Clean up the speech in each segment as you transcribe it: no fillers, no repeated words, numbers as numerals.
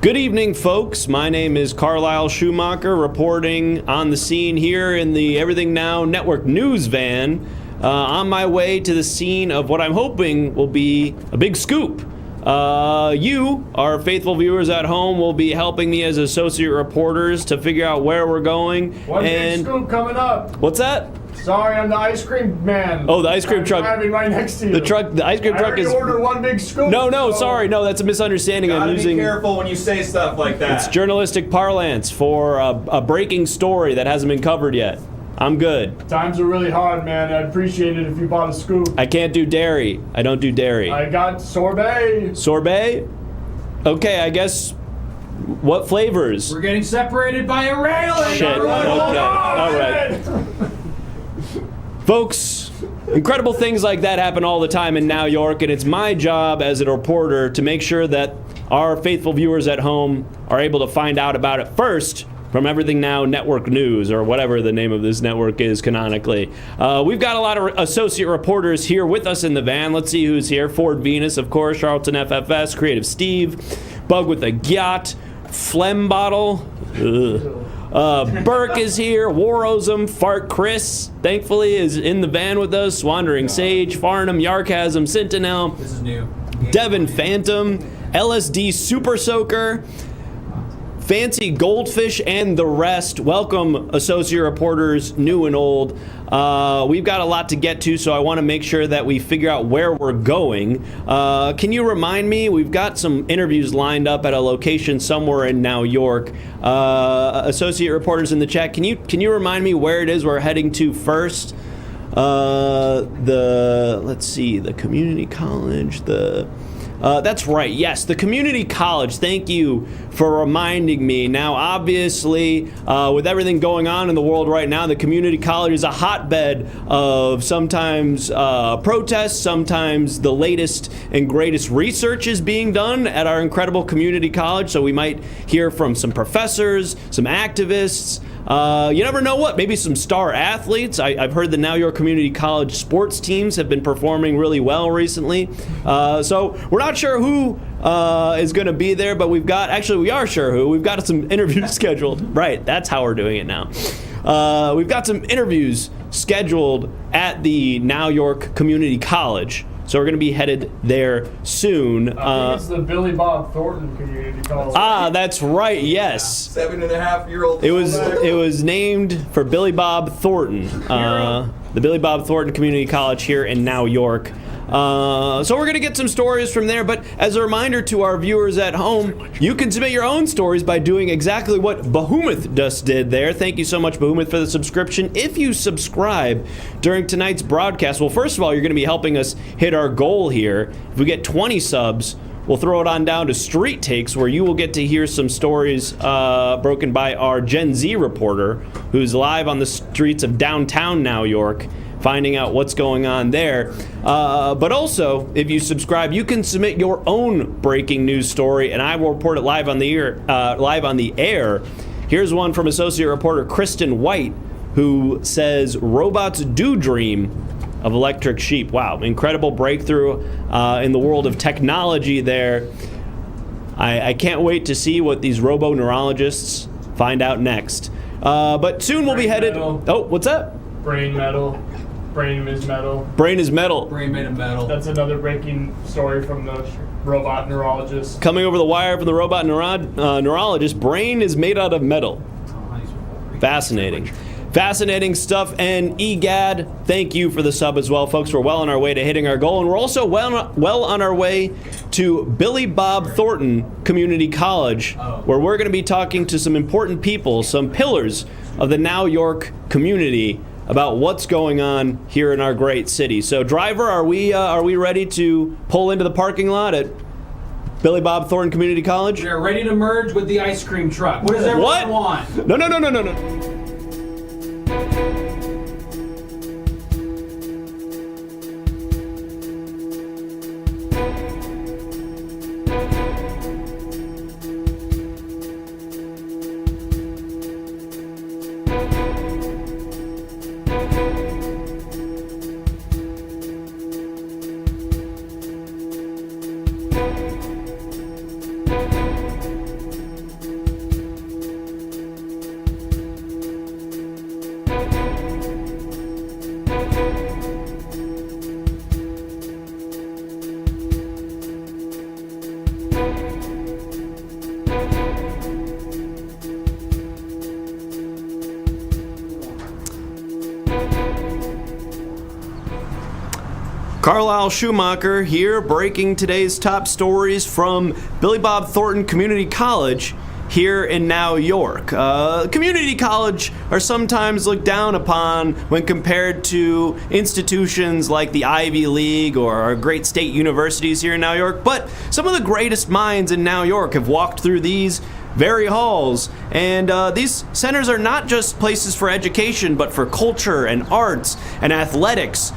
Good evening, folks. My name is Carlisle Schumacher, reporting on the scene here in the Everything Now Network news van, on my way to the scene of what I'm hoping will be a big scoop. You, our faithful viewers at home, will be helping me as associate reporters to figure out where we're going. One big scoop coming up. What's that? Sorry, I'm the ice cream man. Oh, the ice cream truck. I'm driving right next to you. The ice cream truck is. I ordered one big scoop. No, sorry, no, that's a misunderstanding. Gotta I'm using. Be careful when you say stuff like that. It's journalistic parlance for a breaking story that hasn't been covered yet. I'm good. Times are really hard, man. I'd appreciate it if you bought a scoop. I can't do dairy. I don't do dairy. I got sorbet. Sorbet? Okay, I guess. What flavors? We're getting separated by a railing. Shit. Okay. All right. Folks, incredible things like that happen all the time in New York, and it's my job as a reporter to make sure that our faithful viewers at home are able to find out about it first from Everything Now Network News, or whatever the name of this network is canonically. We've got a lot of associate reporters here with us in the van. Let's see who's here. Ford Venus, of course, Charlton FFS, Creative Steve, Bug with a Gyat, Phlegm Bottle, Burke is here, Warosum, Fart Chris, thankfully, is in the van with us, Wandering Sage, Farnham, Yarchasm, Sentinel, This is new. Devin Phantom, LSD Super Soaker, Fancy Goldfish, and the rest. Welcome, associate reporters, new and old. We've got a lot to get to, so I want to make sure that we figure out where we're going. Can you remind me? We've got some interviews lined up at a location somewhere in New York. Associate reporters in the chat, can you remind me where it is we're heading to first? Let's see, the community college, that's right. Yes, the community college. Thank you for reminding me. Now, obviously, with everything going on in the world right now, the community college is a hotbed of sometimes protests, sometimes the latest and greatest research is being done at our incredible community college. So we might hear from some professors, some activists. You never know what. Maybe some star athletes. I've heard the New York Community College sports teams have been performing really well recently. So we're not sure who is going to be there, but we are sure who. We've got some interviews scheduled. Right, that's how we're doing it now. We've got some interviews scheduled at the New York Community College. So we're going to be headed there soon. I think it's the Billy Bob Thornton Community College. That's right. Yes. 7.5-year-old. It was named for Billy Bob Thornton, the Billy Bob Thornton Community College here in New York. So we're going to get some stories from there, but as a reminder to our viewers at home, you can submit your own stories by doing exactly what Behemoth just did there. Thank you so much, Behemoth, for the subscription. If you subscribe during tonight's broadcast, well, first of all, you're going to be helping us hit our goal here. If we get 20 subs, we'll throw it on down to Street Takes, where you will get to hear some stories broken by our Gen Z reporter, who's live on the streets of downtown New York, finding out what's going on there. But also, if you subscribe, you can submit your own breaking news story, and I will report it live on the air. Here's one from associate reporter Kristen White, who says robots do dream of electric sheep. Wow, incredible breakthrough in the world of technology there. I can't wait to see what these robo-neurologists find out next. But soon we'll be headed... Oh, what's that? Brain metal. Brain is metal. Brain is metal. Brain made of metal. That's another breaking story from the robot neurologist. Coming over the wire from the robot neurologist, brain is made out of metal. Fascinating. Fascinating stuff. And EGAD, thank you for the sub as well, folks. We're well on our way to hitting our goal, and we're also well on our way to Billy Bob Thornton Community College, where we're going to be talking to some important people, some pillars of the New York community, about what's going on here in our great city. So, driver, are we ready to pull into the parking lot at Billy Bob Thornton Community College? We are ready to merge with the ice cream truck. What does everyone want? No. Carlisle Schumacher here, breaking today's top stories from Billy Bob Thornton Community College here in New York. Community college are sometimes looked down upon when compared to institutions like the Ivy League or our great state universities here in New York, but some of the greatest minds in New York have walked through these very halls, and these centers are not just places for education, but for culture and arts and athletics.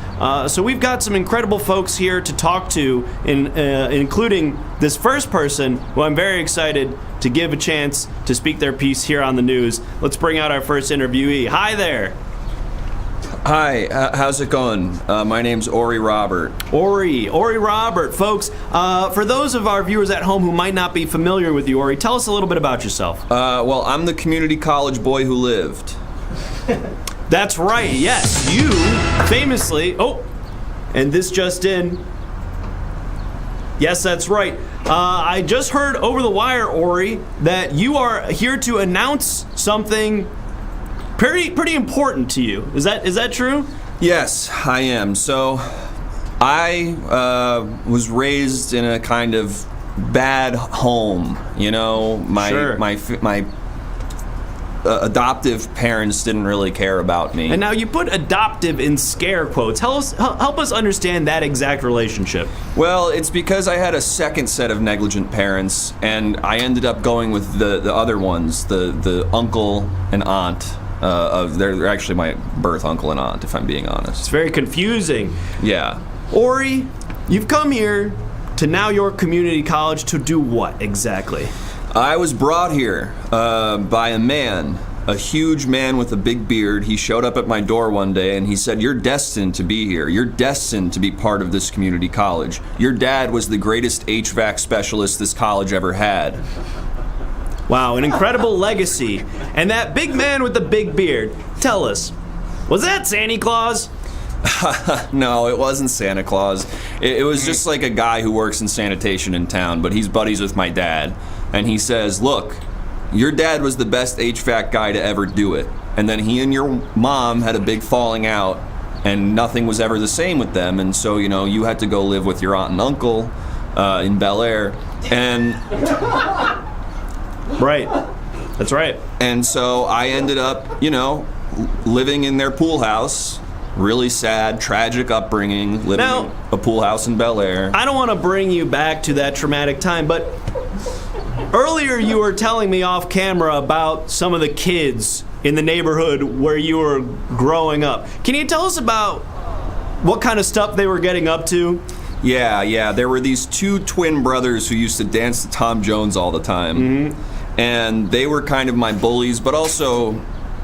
So we've got some incredible folks here to talk to, including this first person who I'm very excited to give a chance to speak their piece here on the news. Let's bring out our first interviewee. Hi there. Hi, how's it going? My name's Ori Robert. Ori Robert. Folks, for those of our viewers at home who might not be familiar with you, Ori, tell us a little bit about yourself. Well, I'm the community college boy who lived. That's right, yes. You famously, and this just in. Yes, that's right. I just heard over the wire, Ori, that you are here to announce something pretty important to you. Is that true? Yes, I am. So, I was raised in a kind of bad home. You know, my adoptive parents didn't really care about me. And now you put adoptive in scare quotes. Help us understand that exact relationship. Well, it's because I had a second set of negligent parents, and I ended up going with the other ones, the uncle and aunt. They're actually my birth uncle and aunt, if I'm being honest. It's very confusing. Yeah. Ori, you've come here to New York Community College to do what exactly? I was brought here by a man, a huge man with a big beard. He showed up at my door one day and he said, "You're destined to be here. You're destined to be part of this community college. Your dad was the greatest HVAC specialist this college ever had." Wow, an incredible legacy. And that big man with the big beard, tell us, was that Santa Claus? No, it wasn't Santa Claus. It was just like a guy who works in sanitation in town, but he's buddies with my dad. And he says, "Look, your dad was the best HVAC guy to ever do it. And then he and your mom had a big falling out, and nothing was ever the same with them. And so, you know, you had to go live with your aunt and uncle in Bel Air. And..." Right. That's right. And so I ended up, you know, living in their pool house. Really sad, tragic upbringing, living in a pool house in Bel Air. I don't want to bring you back to that traumatic time, but earlier you were telling me off camera about some of the kids in the neighborhood where you were growing up. Can you tell us about what kind of stuff they were getting up to? Yeah. There were these two twin brothers who used to dance to Tom Jones all the time. Mm-hmm. And they were kind of my bullies, but also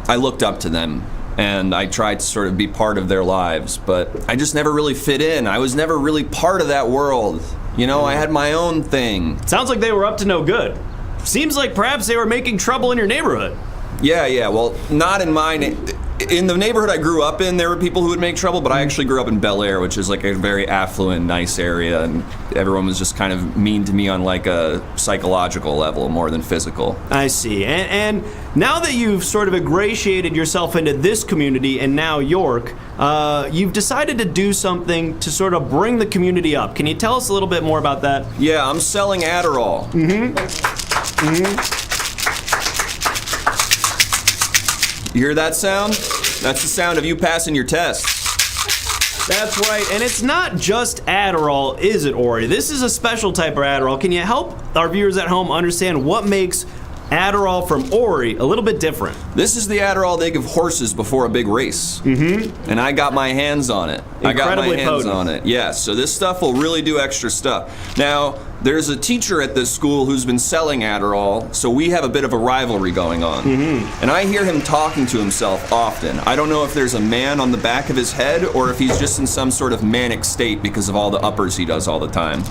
I looked up to them. And I tried to sort of be part of their lives, but I just never really fit in. I was never really part of that world. You know, I had my own thing. Sounds like they were up to no good. Seems like perhaps they were making trouble in your neighborhood. Yeah. Well, not in mine. In the neighborhood I grew up in, there were people who would make trouble, but I actually grew up in Bel Air, which is like a very affluent, nice area, and everyone was just kind of mean to me on like a psychological level more than physical. I see. And now that you've sort of ingratiated yourself into this community in New York, you've decided to do something to sort of bring the community up. Can you tell us a little bit more about that? Yeah, I'm selling Adderall. You hear that sound? That's the sound of you passing your tests. That's right, and it's not just Adderall, is it, Ori? This is a special type of Adderall. Can you help our viewers at home understand what makes Adderall from Ori a little bit different? This is the Adderall they give horses before a big race. Mm-hmm. And I got my hands on it. Incredibly potent. Yeah, so this stuff will really do extra stuff. Now, there's a teacher at this school who's been selling Adderall, so we have a bit of a rivalry going on. Mm-hmm. And I hear him talking to himself often. I don't know if there's a man on the back of his head or if he's just in some sort of manic state because of all the uppers he does all the time.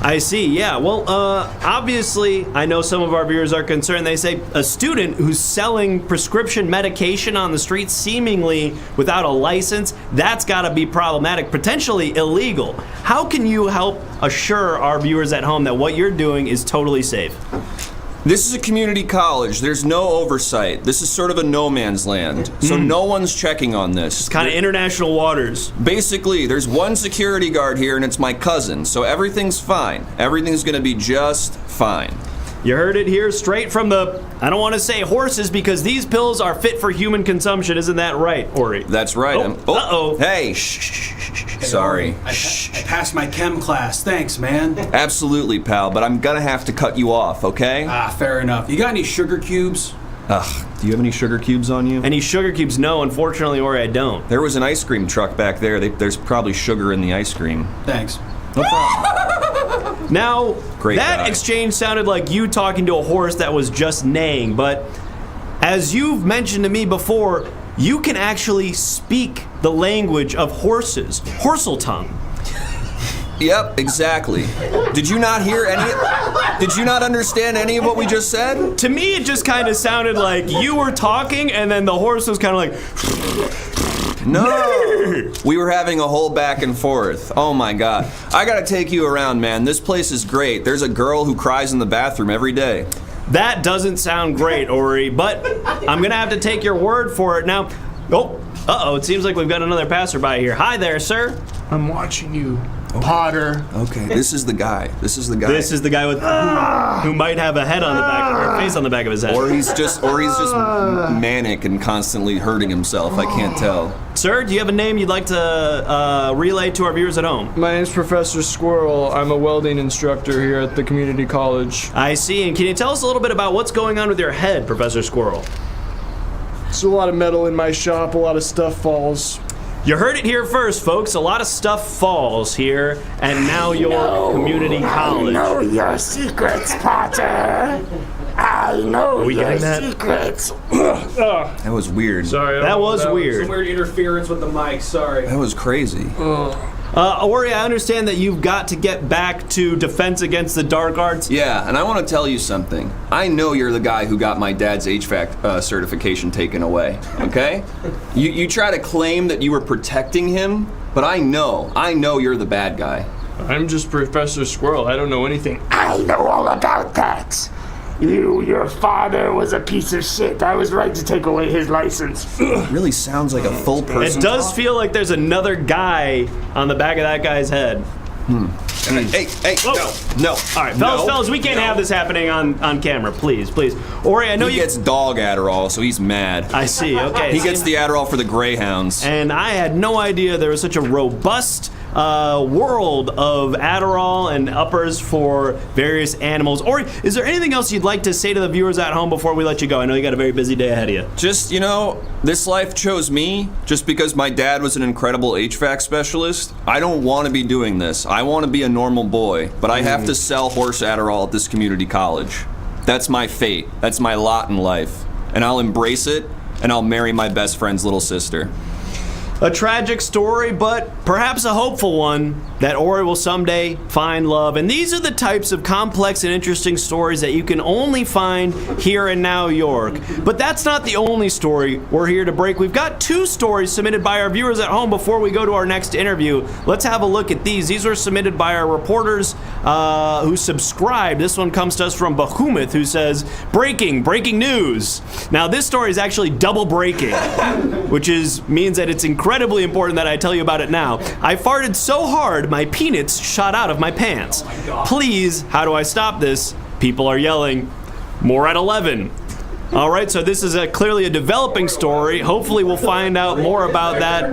I see, yeah. Well, obviously, I know some of our viewers are concerned. They say a student who's selling prescription medication on the street, seemingly without a license, that's got to be problematic, potentially illegal. How can you help assure our viewers at home that what you're doing is totally safe? This is a community college. There's no oversight. This is sort of a no man's land. So no one's checking on this. It's kind of international waters. Basically, there's one security guard here, and it's my cousin. So everything's fine. Everything's going to be just fine. You heard it here straight from the, I don't want to say horses because these pills are fit for human consumption. Isn't that right, Ori? That's right. Uh-oh. Hey, shh. Sorry. I passed my chem class. Thanks, man. Absolutely, pal, but I'm going to have to cut you off, okay? Fair enough. You got any sugar cubes? Do you have any sugar cubes on you? Any sugar cubes? No, unfortunately, Ori, I don't. There was an ice cream truck back there. There's probably sugar in the ice cream. Thanks. No problem. Now, Great that guy. exchange sounded like you talking to a horse that was just neighing, but as you've mentioned to me before, you can actually speak the language of horses. Horsel tongue. Yep, exactly. Did you not hear any? Did you not understand any of what we just said? To me, it just kind of sounded like you were talking, and then the horse was kind of like... No! We were having a whole back and forth. Oh my god. I gotta take you around, man. This place is great. There's a girl who cries in the bathroom every day. That doesn't sound great, Ori, but I'm gonna have to take your word for it now. Uh-oh, it seems like we've got another passerby here. Hi there, sir. I'm watching you, Potter. Okay, this is the guy. This is the guy with who might have a head on the back or a face on the back of his head. Or he's just manic and constantly hurting himself. I can't tell. Sir, do you have a name you'd like to relay to our viewers at home? My name's Professor Squirrel. I'm a welding instructor here at the community college. I see. And can you tell us a little bit about what's going on with your head, Professor Squirrel? There's a lot of metal in my shop. A lot of stuff falls. You heard it here first, folks. A lot of stuff falls here, and now your community college. I know your secrets, Potter. I know your secrets. That was weird. Sorry. That was weird. Some weird interference with the mic. Sorry. That was crazy. Ori, I understand that you've got to get back to Defense Against the Dark Arts. Yeah, and I want to tell you something. I know you're the guy who got my dad's HVAC certification taken away, okay? You try to claim that you were protecting him, but I know you're the bad guy. I'm just Professor Squirrel. I don't know anything. I know all about that. Your father was a piece of shit. I was right to take away his license. It really sounds like a full person. It does feel like there's another guy on the back of that guy's head. Hey, no. All right, fellas, we can't have this happening on camera, please. Ori, I know He gets dog Adderall, so he's mad. I see, okay. He gets the Adderall for the greyhounds. And I had no idea there was such a robust world of Adderall and uppers for various animals. Ori, is there anything else you'd like to say to the viewers at home before we let you go? I know you got a very busy day ahead of you. Just, this life chose me just because my dad was an incredible HVAC specialist. I don't want to be doing this. I want to be a normal boy, but I have to sell horse Adderall at this community college. That's my fate. That's my lot in life. And I'll embrace it, and I'll marry my best friend's little sister. A tragic story, but perhaps a hopeful one, that Ori will someday find love. And these are the types of complex and interesting stories that you can only find here in Now York. But that's not the only story we're here to break. We've got two stories submitted by our viewers at home before we go to our next interview. Let's have a look at these. These were submitted by our reporters who subscribed. This one comes to us from Behemoth, who says, breaking news. Now, this story is actually double breaking, which means that it's incredibly important that I tell you about it now. I farted so hard, my peanuts shot out of my pants. Please, how do I stop this? People are yelling. More at 11. All right, so this is clearly a developing story. Hopefully we'll find out more about that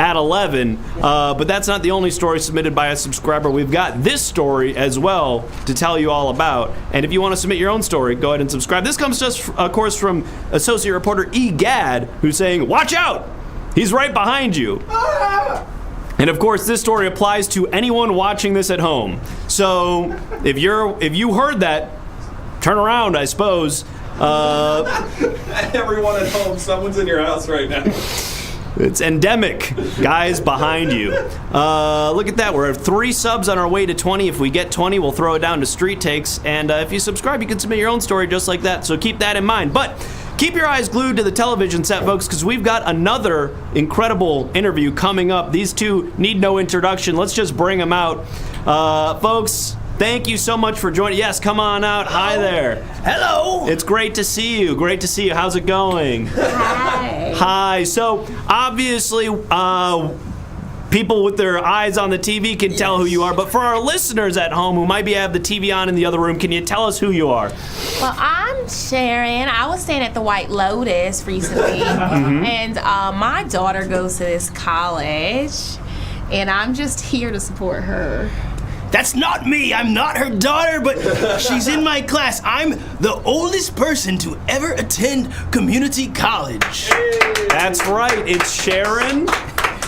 at 11. But that's not the only story submitted by a subscriber. We've got this story as well to tell you all about. And if you want to submit your own story, go ahead and subscribe. This comes to us, of course, from associate reporter E. Gadd, who's saying, watch out! He's right behind you. And of course, this story applies to anyone watching this at home. So if you heard that, turn around, I suppose. Everyone at home, someone's in your house right now. It's endemic, guys behind you. Look at that. We're at 3 subs on our way to 20. If we get 20, we'll throw it down to Street Takes. And if you subscribe, you can submit your own story just like that. So keep that in mind. But keep your eyes glued to the television set, folks, because we've got another incredible interview coming up. These two need no introduction. Let's just bring them out. Folks, Thank you so much for joining. Yes, come on out. Hi there. Hello. It's great to see you. Great to see you. How's it going? Hi. Hi. So, obviously, people with their eyes on the TV can tell who you are, but for our listeners at home who might have the TV on in the other room, can you tell us who you are? Well, I'm Sharon. I was staying at the White Lotus recently, and my daughter goes to this college, and I'm just here to support her. That's not me. I'm not her daughter, but she's in my class. I'm the oldest person to ever attend community college. That's right. It's Sharon,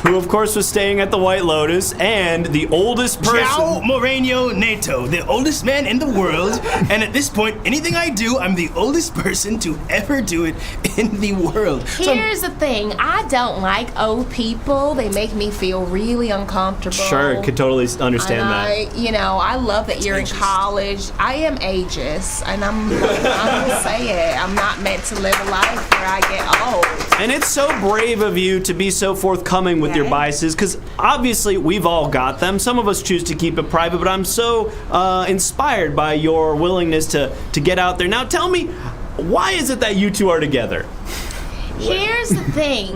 who of course was staying at the White Lotus, and the oldest person. João Moreno Neto, the oldest man in the world, and at this point, anything I do, I'm the oldest person to ever do it in the world. Here's the thing. I don't like old people. They make me feel really uncomfortable. Sure, could totally understand and that. I love that you're in college. I am ageist, and I'm gonna say it. I'm not meant to live a life where I get old. And it's so brave of you to be so forthcoming with your biases, because obviously we've all got them. Some of us choose to keep it private, but I'm so inspired by your willingness to get out there. Now tell me, why is it that you two are together? Here's the thing.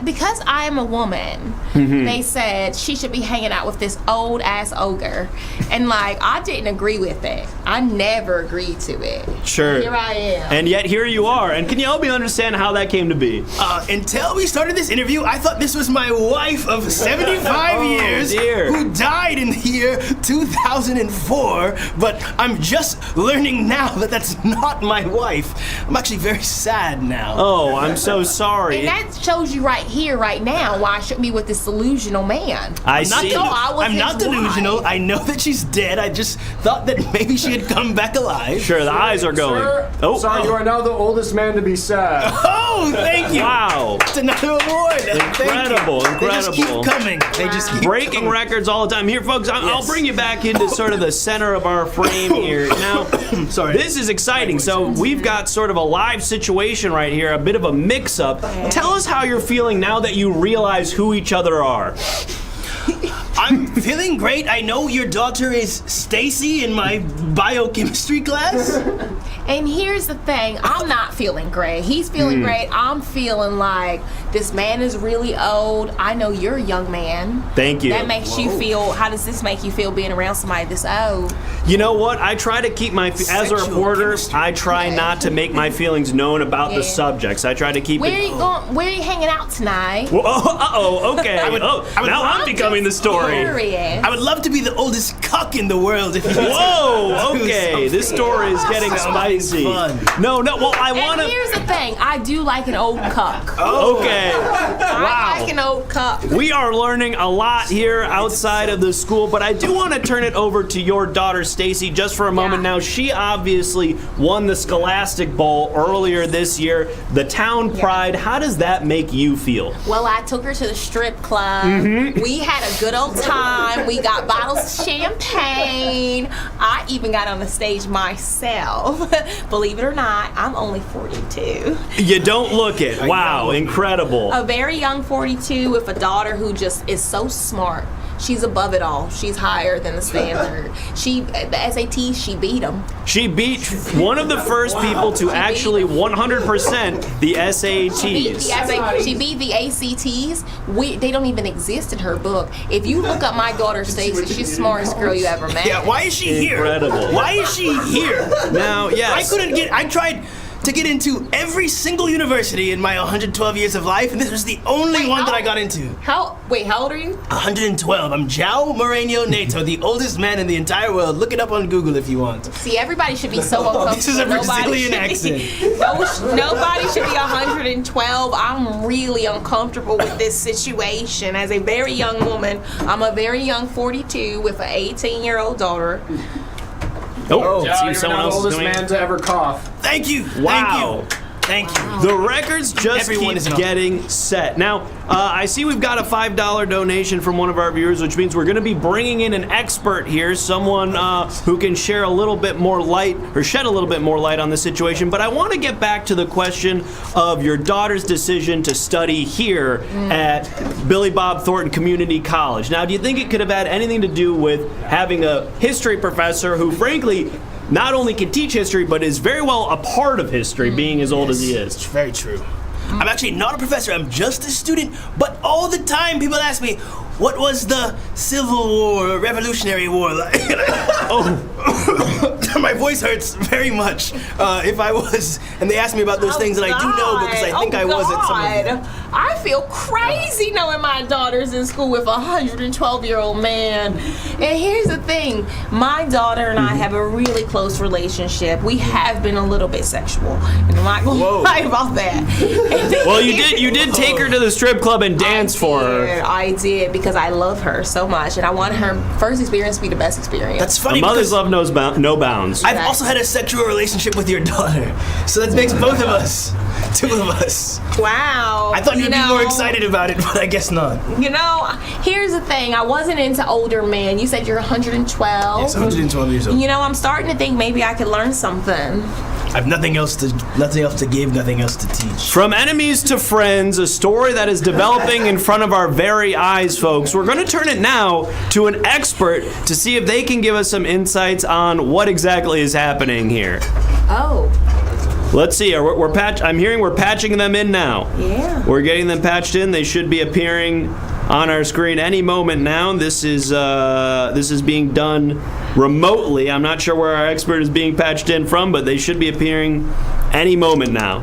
Because I am a woman, they said she should be hanging out with this old-ass ogre. And, I didn't agree with it. I never agreed to it. Sure. Here I am. And yet here you are. And can you help me understand how that came to be? Until we started this interview, I thought this was my wife of 75 years who died in the year 2004, but I'm just learning now that that's not my wife. I'm actually very sad now. Oh, I'm so sorry. And that shows you right here, right now, why I shouldn't be with this delusional man. I see. I'm not delusional. Wife. I know that she's dead. I just thought that maybe she had come back alive. Sure, the eyes are going. Sir, you are now the oldest man to be sad. Oh, thank you. Wow. It's another award. Incredible, They just keep coming. They just keep Breaking coming. records all the time. Here, folks, I'll bring you back into sort of the center of our frame here. Now, Sorry. this is exciting. So we've got sort of a live situation right here, a bit of a mix-up. Tell us how you're feeling now that you realize who each other are. I'm feeling great. I know your daughter is Stacy in my biochemistry class. And here's the thing, I'm not feeling great. He's feeling great. I'm feeling like this man is really old. I know you're a young man. Thank you. That makes you feel, how does this make you feel being around somebody this old? You know what? I try to keep as a reporter, I try not to make my feelings known about the subjects. I try to keep Where it. are you going? Where are you hanging out tonight? Well, okay. Now I'm becoming the story. Curious. I would love to be the oldest cuck in the world if you Whoa, okay. This story is getting spicy. fun. No, well, I want And to. here's the thing, I do like an old cuck. Okay. I like an old cuck. We are learning a lot here outside of the school, but I do want to turn it over to your daughter, Stacy, just for a moment. Now, she obviously won the Scholastic Bowl earlier this year, the town pride. How does that make you feel? Well, I took her to the strip club. We had a good old time. We got bottles of champagne. I even got on the stage myself. Believe it or not, I'm only 42. You don't look it. Wow, incredible. A very young 42 with a daughter who just is so smart. She's above it all. She's higher than the standard. The SATs, she beat them. She beat one of the first people to actually 100% the SATs. She beat the ACTs. They don't even exist in her book. If you look up my daughter Stacy, she's the smartest girl you ever met. Yeah, why is she here? Incredible. Why is she here? Now, yes. I tried to get into every single university in my 112 years of life, and this was the only one that I got into. How old are you? 112. I'm João Moreno Neto, the oldest man in the entire world. Look it up on Google if you want. See, everybody should be so uncomfortable. This is a Brazilian accent. Nobody should be 112. I'm really uncomfortable with this situation. As a very young woman, I'm a very young 42 with an 18-year-old daughter. Oh, Yeah, see you're someone now the else is oldest doing man to ever cough. Thank you. Wow. Thank you. Thank you. The records just Everyone is keep an getting set. Now, I see we've got a $5 donation from one of our viewers, which means we're going to be bringing in an expert here, someone who can share a little bit more light, or shed a little bit more light on the situation. But I want to get back to the question of your daughter's decision to study here at Billy Bob Thornton Community College. Now, do you think it could have had anything to do with having a history professor who, frankly, not only can teach history, but is very well a part of history, being as old as he is? It's very true. I'm actually not a professor, I'm just a student, but all the time people ask me, what was the Civil War or Revolutionary War like? My voice hurts very much if I was, and they ask me about those things, and I do know because I think I was at some of them. I feel crazy knowing my daughter's in school with a 112-year-old man. And here's the thing, my daughter and I have a really close relationship. We have been a little bit sexual, and I'm not going to lie about that. Well, you did take her to the strip club and dance for her. I did, because I love her so much, and I want her first experience to be the best experience. That's funny. A mother's because love knows no bounds. I've also had a sexual relationship with your daughter, so that makes both of us, two of us. Wow. I thought you'd be more excited about it, but I guess not. You know, here's the thing. I wasn't into older men. You said you're 112. Yes, 112 years old. You know, I'm starting to think maybe I could learn something. I have nothing else to give, nothing else to teach. From enemies to friends, a story that is developing in front of our very eyes, folks. We're going to turn it now to an expert to see if they can give us some insights on what exactly is happening here. Oh. Let's see. I'm hearing we're patching them in now. Yeah. We're getting them patched in. They should be appearing on our screen any moment now. This is being done remotely. I'm not sure where our expert is being patched in from, but they should be appearing any moment now.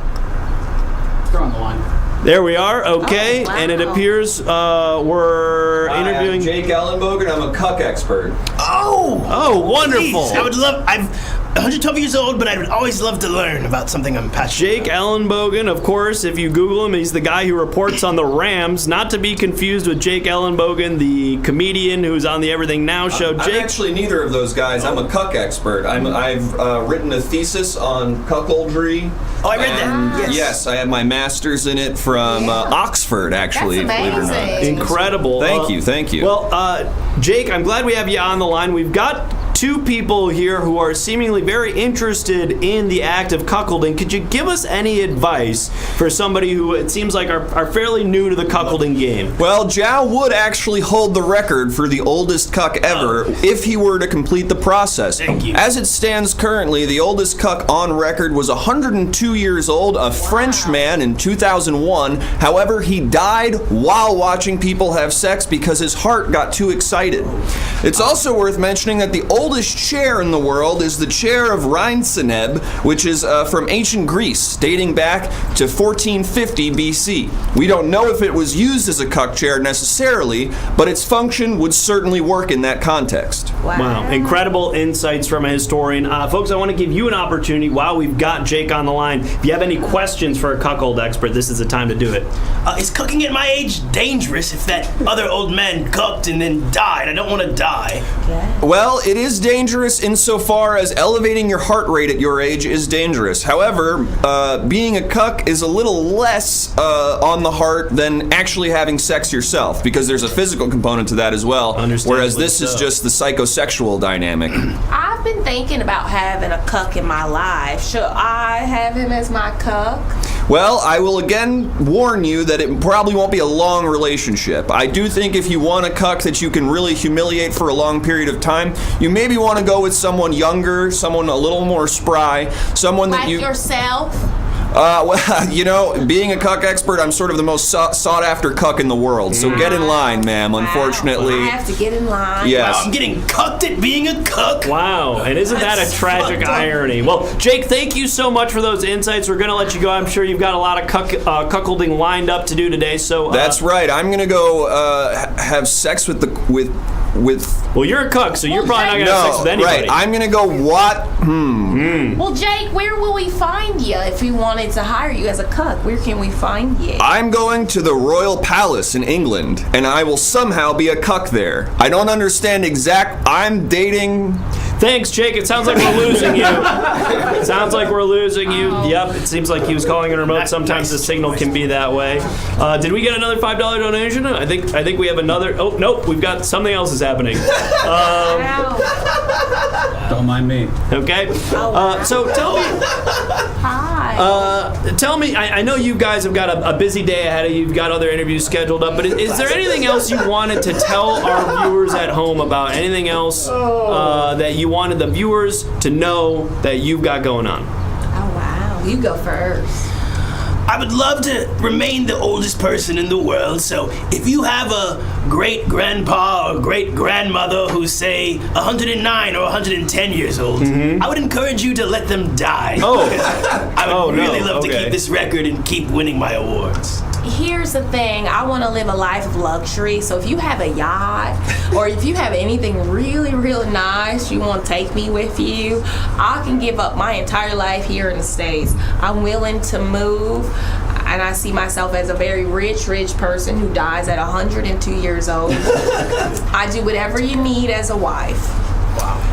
They're on the line. There we are. Okay, Oh, wow. and it appears we're interviewing I'm Jake Ellenbogen. I'm a cuck expert. Oh, wonderful. Please, I would love. I'm 112 years old, but I would always love to learn about something I'm passionate Jake Ellenbogen, of course, if you Google him, he's the guy who reports on the Rams, not to be confused with Jake Ellenbogen, the comedian who's on the Everything Now show. I'm actually neither of those guys. I'm a cuck expert. I've written a thesis on cuckoldry. Oh, I read that. Yes, I have my master's in it from Oxford, actually. That's believe it or not. amazing. Incredible. Thank you. Well, Jake, I'm glad we have you on the line. We've got two people here who are seemingly very interested in the act of cuckolding. Could you give us any advice for somebody who it seems like are fairly new to the cuckolding game? Well, Jow would actually hold the record for the oldest cuck ever if he were to complete the process. Thank you. As it stands currently, the oldest cuck on record was 102 years old, a French man in 2001. However, he died while watching people have sex because his heart got too excited. It's also worth mentioning that the oldest chair in the world is the chair of Rheinseneb, which is from ancient Greece, dating back to 1450 BC. We don't know if it was used as a cuck chair necessarily, but its function would certainly work in that context. Wow. Incredible insights from a historian. Folks, I want to give you an opportunity while we've got Jake on the line. If you have any questions for a cuckold expert, this is the time to do it. Is cooking at my age dangerous if that other old man cooked and then died? I don't want to die. Well, it is dangerous insofar as elevating your heart rate at your age is dangerous. However, being a cuck is a little less on the heart than actually having sex yourself, because there's a physical component to that as well, whereas this is just the psychosexual dynamic. I've been thinking about having a cuck in my life. Should I have him as my cuck? Well, I will again warn you that it probably won't be a long relationship. I do think if you want a cuck that you can really humiliate for a long period of time, you maybe want to go with someone younger, someone a little more spry, someone Like that you... yourself? Well, you know, being a cuck expert, I'm sort of the most sought-after cuck in the world. So get in line, ma'am, unfortunately. I have to get in line. Yes. Wow, I'm getting cucked at being a cook. Wow, and isn't that a That's tragic fucked up. irony? Well, Jake, thank you so much for those insights. We're going to let you go. I'm sure you've got a lot of cuckolding lined up to do today. So That's right. I'm going to go have sex with Well, you're a cuck, so you're probably not going to have sex with anybody. Right. I'm going to go what? Well, Jake, where will we find you if we wanted to hire you as a cuck? Where can we find you? I'm going to the Royal Palace in England, and I will somehow be a cuck there. I don't understand I'm dating Thanks, Jake. It sounds like we're losing you. Yep, it seems like he was calling in remote. Sometimes the signal can be that way. Did we get another $5 donation? I think we have another. Oh, nope, we've got something else is happening. Don't mind me. Okay. So tell me. Hi. Tell me, I know you guys have got a busy day ahead of you. You've got other interviews scheduled up, but is there anything else you wanted to tell our viewers at home about? Anything else that you wanted the viewers to know that you've got going on? Oh, wow. You go first. I would love to remain the oldest person in the world, so if you have a great-grandpa or great-grandmother who's, say, 109 or 110 years old, I would encourage you to let them die. Oh. I would really love to keep this record and keep winning my awards. Here's the thing. I want to live a life of luxury, so if you have a yacht or if you have anything really, really nice you want to take me with you, I can give up my entire life here in the States. I'm willing to move, and I see myself as a very rich person who dies at 102 years old. I do whatever you need as a wife.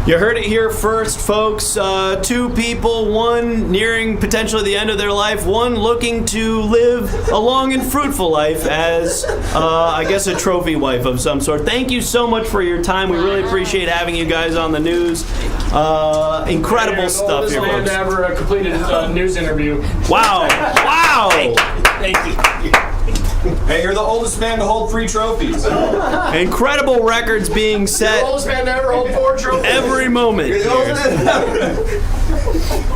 You heard it here first, folks. Two people, one nearing potentially the end of their life, one looking to live a long and fruitful life as, I guess, a trophy wife of some sort. Thank you so much for your time. We really appreciate having you guys on the news. Incredible stuff here, folks. This man ever completed a news interview. Wow. Wow. Thank you. Hey, you're the oldest man to hold 3 trophies. Incredible records being set. The oldest man to ever hold 4 trophies. Every moment.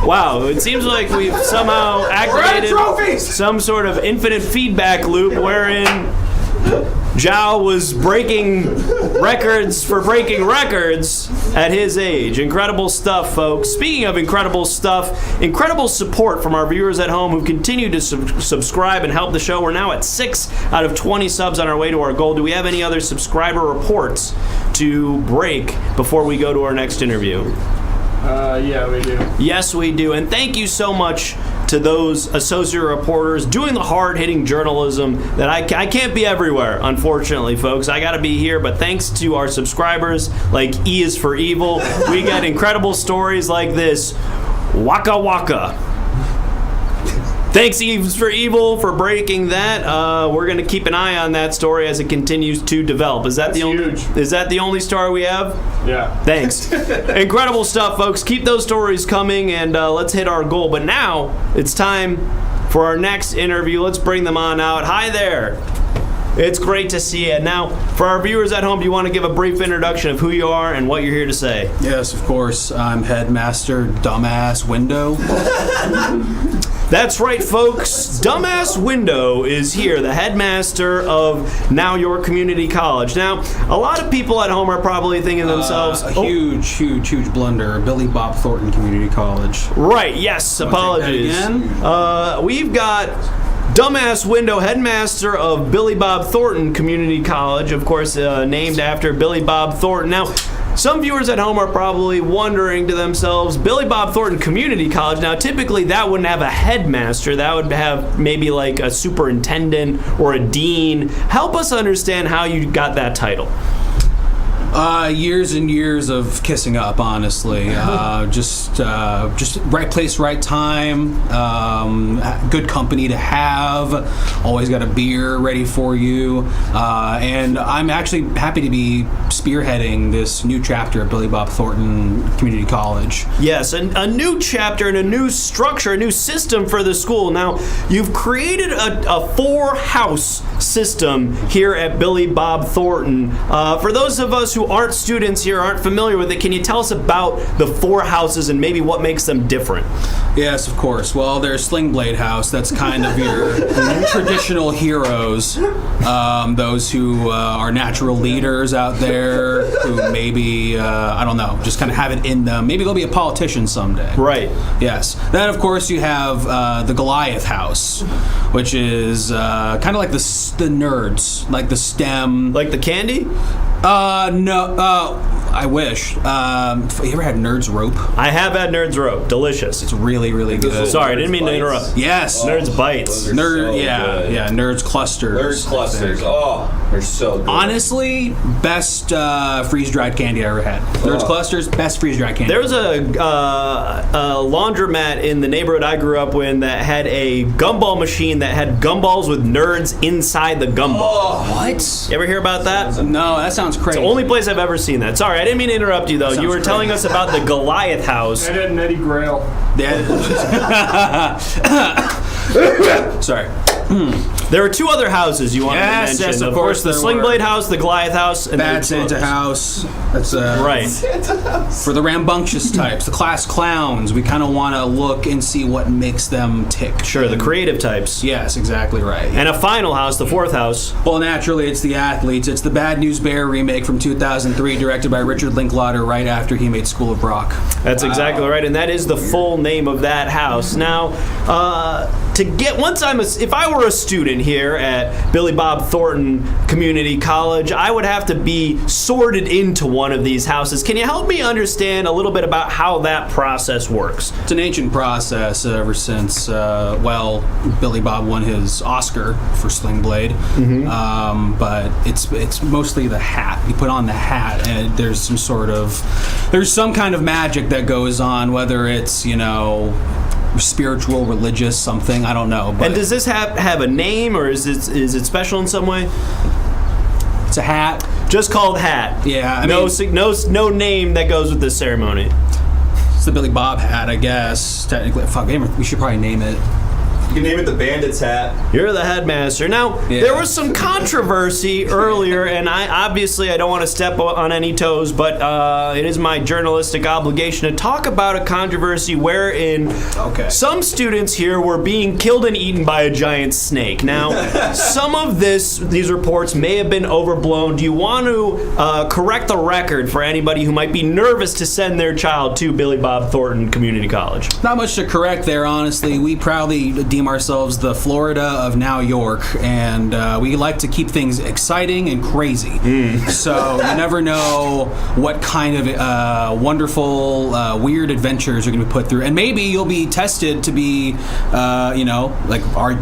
Wow, it seems like we've somehow activated some sort of infinite feedback loop wherein Zhao was breaking records for breaking records at his age. Incredible stuff, folks. Speaking of incredible stuff, incredible support from our viewers at home who continue to subscribe and help the show. We're now at 6 out of 20 subs on our way to our goal. Do we have any other subscriber reports to break before we go to our next interview? Yeah, we do. Yes, we do. And thank you so much to those associate reporters doing the hard-hitting journalism that I can't be everywhere, unfortunately, folks. I got to be here, but thanks to our subscribers like E is for Evil, we get incredible stories like this. Waka Waka. Thanks, Eves for Evil, for breaking that. We're going to keep an eye on that story as it continues to develop. Is that the only story we have? Yeah. Thanks. Incredible stuff, folks. Keep those stories coming, and let's hit our goal. But now it's time for our next interview. Let's bring them on out. Hi there. It's great to see you. Now, for our viewers at home, do you want to give a brief introduction of who you are and what you're here to say? Yes, of course. I'm Headmaster Dumbass Window. That's right, folks. Dumbass Window is here, the headmaster of Now York Community College. Now, a lot of people at home are probably thinking to themselves, huge blunder. Billy Bob Thornton Community College. Right, yes, apologies. We've got Dumbass Window, headmaster of Billy Bob Thornton Community College, of course, named after Billy Bob Thornton. Now, some viewers at home are probably wondering to themselves, Billy Bob Thornton Community College, now typically that wouldn't have a headmaster, that would have maybe like a superintendent or a dean. Help us understand how you got that title. Years and years of kissing up, honestly. Just right place, right time. Good company to have. Always got a beer ready for you. And I'm actually happy to be spearheading this new chapter at Billy Bob Thornton Community College. Yes, a new chapter and a new structure, a new system for the school. Now, you've created a 4-house system here at Billy Bob Thornton. For those of us who aren't students here, aren't familiar with it, can you tell us about the 4 houses and maybe what makes them different? Yes, of course. Well, there's Sling Blade House. That's kind of your traditional heroes. Those who are natural leaders out there who maybe, I don't know, just kind of have it in them. Maybe they'll be a politician someday. Right. Yes. Then, of course, you have the Goliath House, which is kind of like the nerds, like the STEM. Like the candy? No. I wish. You ever had Nerds Rope? I have had Nerds Rope. Delicious. It's really, really good. Sorry, I didn't mean to interrupt. Yes. Nerds Bites. Nerds Clusters. Nerds clusters. Oh, they're so good. Honestly, best freeze-dried candy I ever had. Nerds Clusters, best freeze-dried candy. There was a laundromat in the neighborhood I grew up in that had a gumball machine that had gumballs with nerds inside the gumball. What? You ever hear about that? No, that sounds crazy. It's the only place I've ever seen that. Sorry, I didn't mean to interrupt you, though. You were telling us about the Goliath house. And an Eddie Grail. Sorry. There are two other houses you wanted to mention. Yes, of course, the Sling Blade house, the Goliath house, and Bad Santa house. That's right. For the rambunctious types, the class clowns, we kind of want to look and see what makes them tick. Sure, the creative types. Yes, exactly right. And a final house, the fourth house. Well, naturally, it's the athletes. It's the Bad News Bear remake from 2003, directed by Richard Linklater right after he made School of Rock. That's exactly right, and that is the full name of that house. Now, if I were a student here at Billy Bob Thornton Community College, I would have to be sorted into one of these houses. Can you help me understand a little bit about how that process works? It's an ancient process ever since, Billy Bob won his Oscar for Sling Blade. Mm-hmm. But it's mostly the hat. You put on the hat, and there's some kind of magic that goes on, whether it's, spiritual, religious, something, I don't know. But and does this have a name, or is it special in some way? It's a hat. Just called hat. Yeah. No name that goes with this ceremony. It's the Billy Bob hat, I guess. Technically, we should probably name it. You can name it the Bandit's hat. You're the headmaster. Now, There was some controversy earlier, and I don't want to step on any toes, but it is my journalistic obligation to talk about a controversy wherein some students here were being killed and eaten by a giant snake. Now, some of these reports may have been overblown. Do you want to correct the record for anybody who might be nervous to send their child to Billy Bob Thornton Community College? Not much to correct there, honestly. We proudly deem ourselves the Florida of Now York, and we like to keep things exciting and crazy. So you never know what kind of wonderful, weird adventures you're going to be put through, and maybe you'll be tested to be, do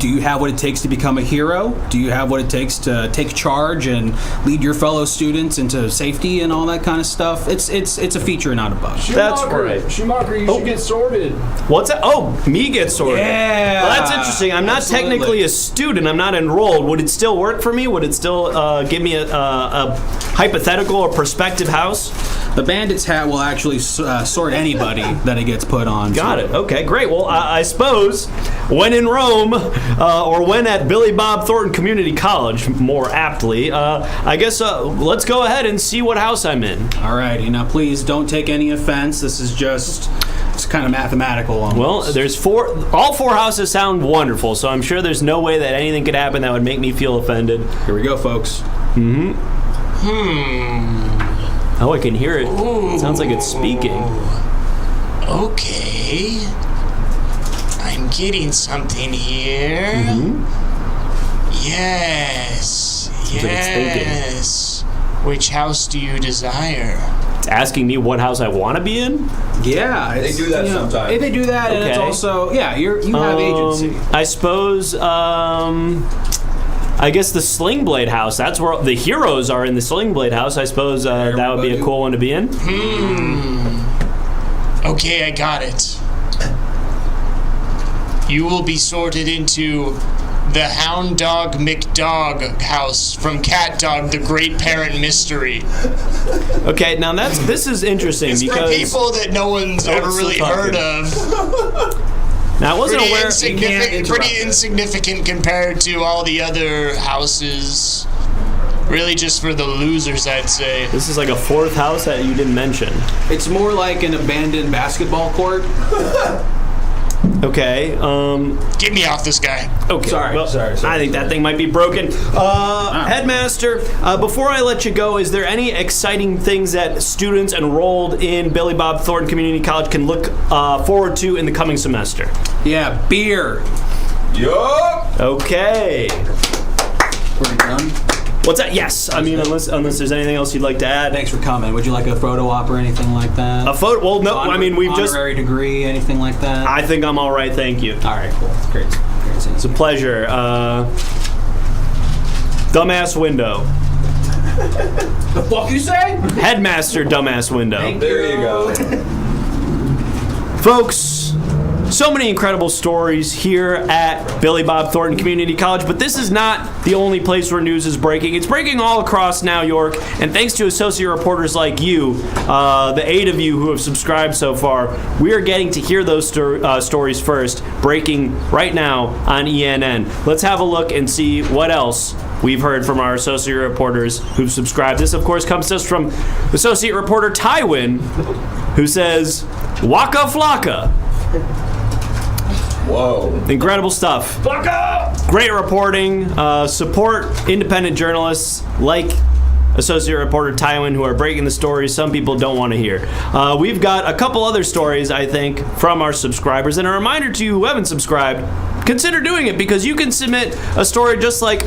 you have what it takes to become a hero? Do you have what it takes to take charge and lead your fellow students into safety and all that kind of stuff? It's a feature, not a bug. That's right. Schumacher, you should get sorted. What's that? Oh, me get sorted. Yeah. Well, that's interesting. I'm not technically a student. I'm not enrolled. Would it still work for me? Would it still give me a hypothetical or prospective house? The Bandit's hat will actually sort anybody that it gets put on. Got it. Okay, great. Well, I suppose when in Rome, or when at Billy Bob Thornton Community College, more aptly, I guess let's go ahead and see what house I'm in. All righty. Now, please don't take any offense. This is it's kind of mathematical almost. Well, there's all four houses sound wonderful, so I'm sure there's no way that anything could happen that would make me feel offended. Here we go, folks. Oh, I can hear it. It sounds like it's speaking. Okay. I'm getting something here. Yes. Sounds like it's thinking. Yes. Which house do you desire? It's asking me what house I want to be in? Yeah. They do that sometimes. They do that, and it's also, you have agency. I suppose, I guess the Sling Blade house. That's where the heroes are, in the Sling Blade house. I suppose that would be a cool one to be in. Okay, I got it. You will be sorted into the Hound Dog McDog house from Cat Dog, the Great Parent Mystery. Okay, now this is interesting it's because for people that no one's ever really heard of. Now, I wasn't aware. Pretty insignificant compared to all the other houses. Really just for the losers, I'd say. This is like a fourth house that you didn't mention. It's more like an abandoned basketball court. Okay. Get me off this guy. Okay. Sorry. I think that thing might be broken. Headmaster, before I let you go, is there any exciting things that students enrolled in Billy Bob Thornton Community College can look forward to in the coming semester? Yeah, beer. Yup. Okay. We're done. What's that? Yes. I mean, unless there's anything else you'd like to add. Thanks for coming. Would you like a photo op or anything like that? A photo? Well, no. I mean, we've just honorary degree, anything like that? I think I'm all right. Thank you. All right, cool. Great. It's a pleasure. Dumbass window. The fuck you say? Headmaster dumbass window. There you go. Folks, so many incredible stories here at Billy Bob Thornton Community College, but this is not the only place where news is breaking. It's breaking all across Now York, and thanks to associate reporters like you, the 8 of you who have subscribed so far, we are getting to hear those stories first, breaking right now on ENN. Let's have a look and see what else we've heard from our associate reporters who've subscribed. This, of course, comes to us from associate reporter Tywin, who says, Waka Flocka. Whoa. Incredible stuff. Flocka! Great reporting. Support independent journalists like associate reporter Tywin who are breaking the stories some people don't want to hear. We've got a couple other stories, I think, from our subscribers. And a reminder to you who haven't subscribed, consider doing it because you can submit a story just like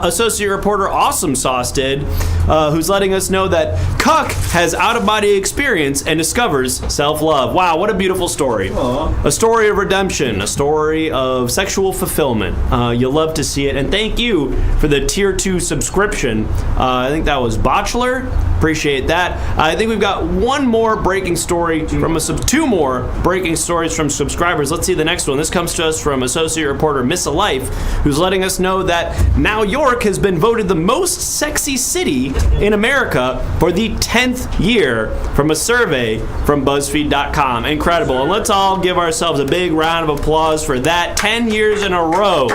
associate reporter Awesome Sauce did, who's letting us know that Cuck has out-of-body experience and discovers self-love. Wow, what a beautiful story. Aww. A story of redemption, a story of sexual fulfillment. You'll love to see it. And thank you for the Tier 2 subscription. I think that was Botchler. Appreciate that. I think we've got one more breaking story from two more breaking stories from subscribers. Let's see the next one. This comes to us from associate reporter Miss Alife, who's letting us know that Now York has been voted the most sexy city in America for the 10th year from a survey from BuzzFeed.com. Incredible. And let's all give ourselves a big round of applause for that. 10 years in a row.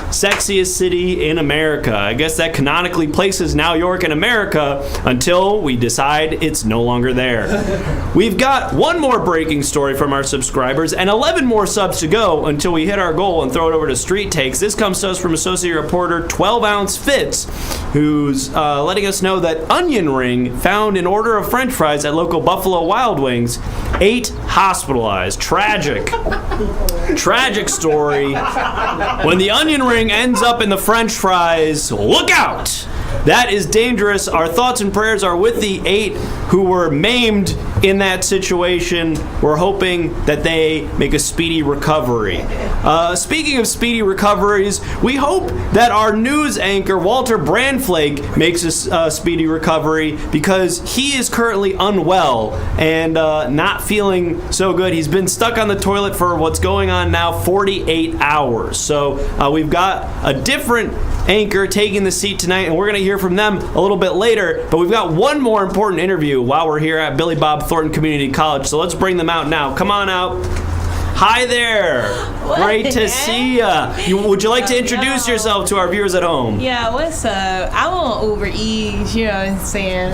Sexiest city in America. I guess that canonically places Now York in America until we decide it's no longer there. We've got one more breaking story from our subscribers and 11 more subs to go until we hit our goal and throw it over to Street Takes. This comes to us from associate reporter 12-ounce Fitz, who's letting us know that onion ring found in order of french fries at local Buffalo Wild Wings, 8 hospitalized. Tragic. Tragic story. When the onion ring ends up in the french fries, look out! That is dangerous. Our thoughts and prayers are with the 8 who were maimed in that situation. We're hoping that they make a speedy recovery. Speaking of speedy recoveries, we hope that our news anchor, Walter Brandflake, makes a speedy recovery because he is currently unwell and not feeling so good. He's been stuck on the toilet for what's going on now 48 hours. So we've got a different anchor taking the seat tonight, and we're going to hear from them a little bit later. But we've got one more important interview while we're here at Billy Bob Thornton Community College. So let's bring them out now. Come on out. Hi there. What? Great to see ya. Would you like to introduce yourself to our viewers at home? Yeah, what's up? I'm on Uber Eats, you know what I'm saying?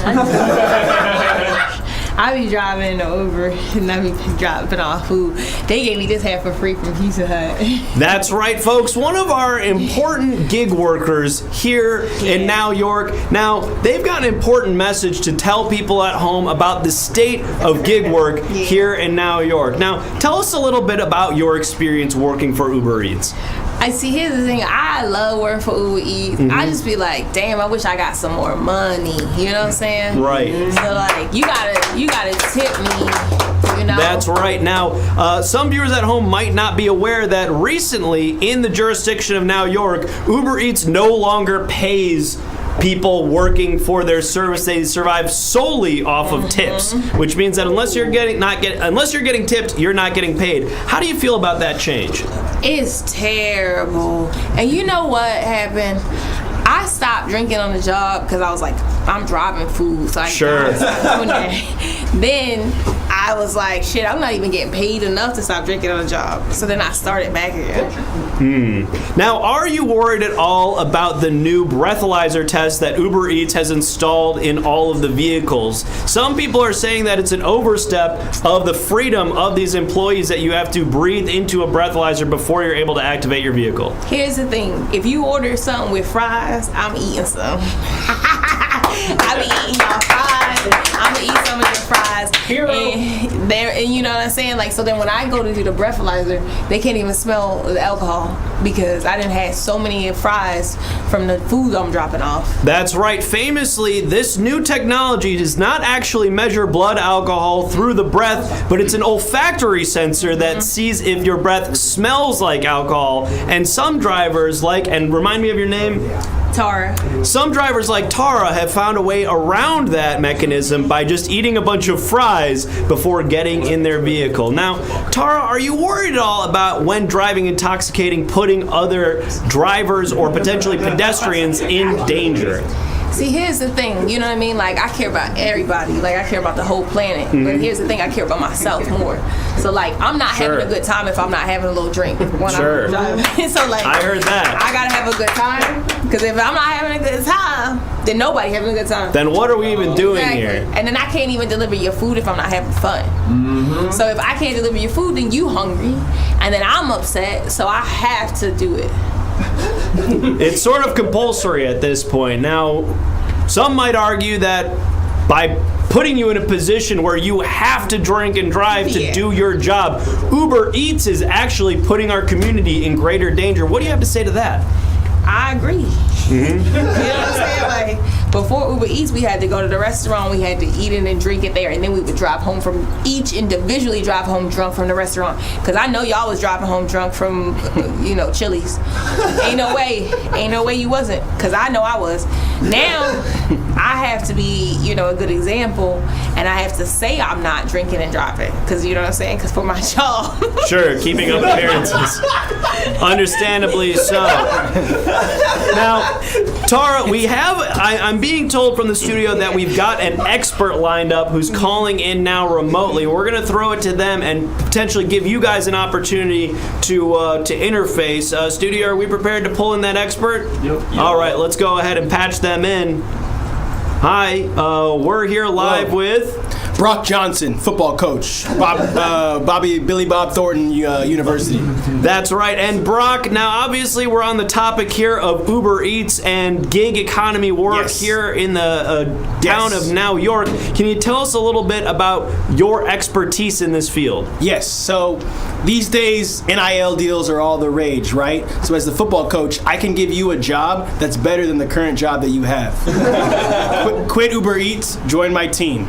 I be driving the Uber and I be dropping off food. They gave me this hat for free from Pizza Hut. That's right, folks. One of our important gig workers here in Now York. Now, they've got an important message to tell people at home about the state of gig work here in Now York. Now, tell us a little bit about your experience working for Uber Eats. I see, here's the thing. I love working for Uber Eats. I just be like, damn, I wish I got some more money. You know what I'm saying? Right. So like, you gotta tip me. You know? That's right. Now, some viewers at home might not be aware that recently, in the jurisdiction of Now York, Uber Eats no longer pays people working for their service. They survive solely off of tips, which means that unless you're getting tipped, you're not getting paid. How do you feel about that change? It's terrible. And you know what happened? I stopped drinking on the job because I was like, I'm driving food, so I can't stop doing that. Then I was like, shit, I'm not even getting paid enough to stop drinking on the job. So then I started back again. Now, are you worried at all about the new breathalyzer test that Uber Eats has installed in all of the vehicles? Some people are saying that it's an overstep of the freedom of these employees that you have to breathe into a breathalyzer before you're able to activate your vehicle. Here's the thing. If you order something with fries, I'm eating some. I be eating y'all fries. I'm gonna eat some of your fries fries. And you know what I'm saying? Like, so then when I go to do the breathalyzer, they can't even smell the alcohol because I didn't have so many fries from the food I'm dropping off. That's right. Famously, this new technology does not actually measure blood alcohol through the breath, but it's an olfactory sensor that sees if your breath smells like alcohol. And some drivers and remind me of your name? Tara. Some drivers like Tara have found a way around that mechanism by just eating a bunch of fries before getting in their vehicle. Now, Tara, are you worried at all about when driving intoxicating putting other drivers or potentially pedestrians in danger? See, here's the thing, you know what I mean? Like, I care about everybody. Like, I care about the whole planet. But here's the thing, I care about myself more. So, like, I'm not having a good time if I'm not having a little drink when I'm driving. So, like, I heard that. I gotta have a good time. Because if I'm not having a good time, then nobody having a good time. Then what are we even doing here? And then I can't even deliver your food if I'm not having fun. So if I can't deliver your food, then you hungry. And then I'm upset, so I have to do it. It's sort of compulsory at this point. Now, some might argue that by putting you in a position where you have to drink and drive to do your job, Uber Eats is actually putting our community in greater danger. What do you have to say to that? I agree. You know what I'm saying? Like, before Uber Eats, we had to go to the restaurant, we had to eat it and drink it there, and then we would drive home individually drive home drunk from the restaurant. Because I know y'all was driving home drunk from, Chili's. Ain't no way you wasn't. Because I know I was. Now, I have to be, a good example, and I have to say I'm not drinking and driving. Because, you know what I'm saying? Because for my job. Sure, keeping up appearances. Understandably so. Now, Tara, I'm being told from the studio that we've got an expert lined up who's calling in now remotely. We're going to throw it to them and potentially give you guys an opportunity to interface. Studio, are we prepared to pull in that expert? Yep. All right, let's go ahead and patch them in. Hi, we're here live with Brock Johnson, football coach. Billy Bob Thornton University. That's right. And Brock, now obviously we're on the topic here of Uber Eats and gig economy work here in the town of New York. Can you tell us a little bit about your expertise in this field? Yes. So these days, NIL deals are all the rage, right? So as the football coach, I can give you a job that's better than the current job that you have. Quit Uber Eats, join my team.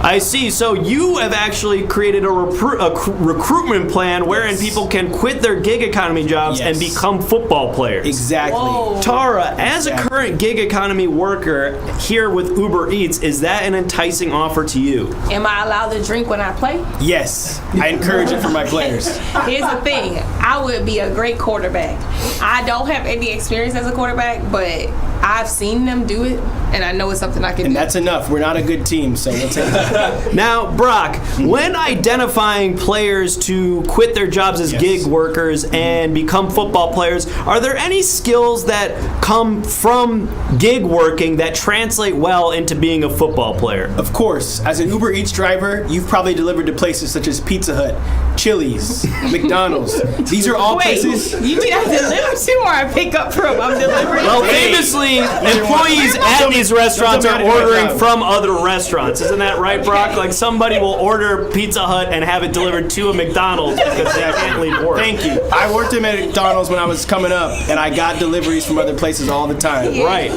I see. So you have actually created a recruitment plan wherein people can quit their gig economy jobs and become football players. Exactly. Whoa. Tara, as a current gig economy worker here with Uber Eats, is that an enticing offer to you? Am I allowed to drink when I play? Yes. I encourage it for my players. Here's the thing. I would be a great quarterback. I don't have any experience as a quarterback, but I've seen them do it, and I know it's something I can do. And that's enough. We're not a good team, so we'll take that. Now, Brock, when identifying players to quit their jobs as gig workers and become football players, are there any skills that come from gig working that translate well into being a football player? Of course. As an Uber Eats driver, you've probably delivered to places such as Pizza Hut, Chili's, McDonald's. These are all places. You mean I deliver to or I pick up from? I'm delivering. Well, famously, employees at these restaurants are ordering from other restaurants. Isn't that right, Brock? Like somebody will order Pizza Hut and have it delivered to a McDonald's because they can't leave work. Thank you. I worked at McDonald's when I was coming up, and I got deliveries from other places all the time. Right.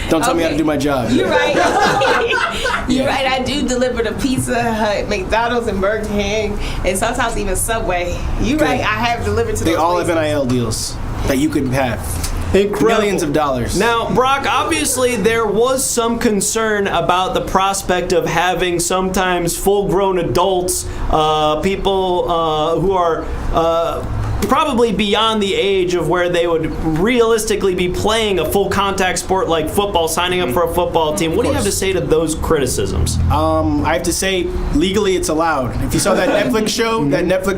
Don't tell me how to do my job. You're right. You're right. I do deliver to Pizza Hut, McDonald's, and Burger King, and sometimes even Subway. You're right. I have delivered to those They all places. have NIL deals that you could have. Incredible. Millions of dollars. Now, Brock, obviously there was some concern about the prospect of having sometimes full-grown adults, people who are probably beyond the age of where they would realistically be playing a full contact sport like football, signing up for a football team. What do you have to say to those criticisms? I have to say, legally it's allowed. If you saw that Netflix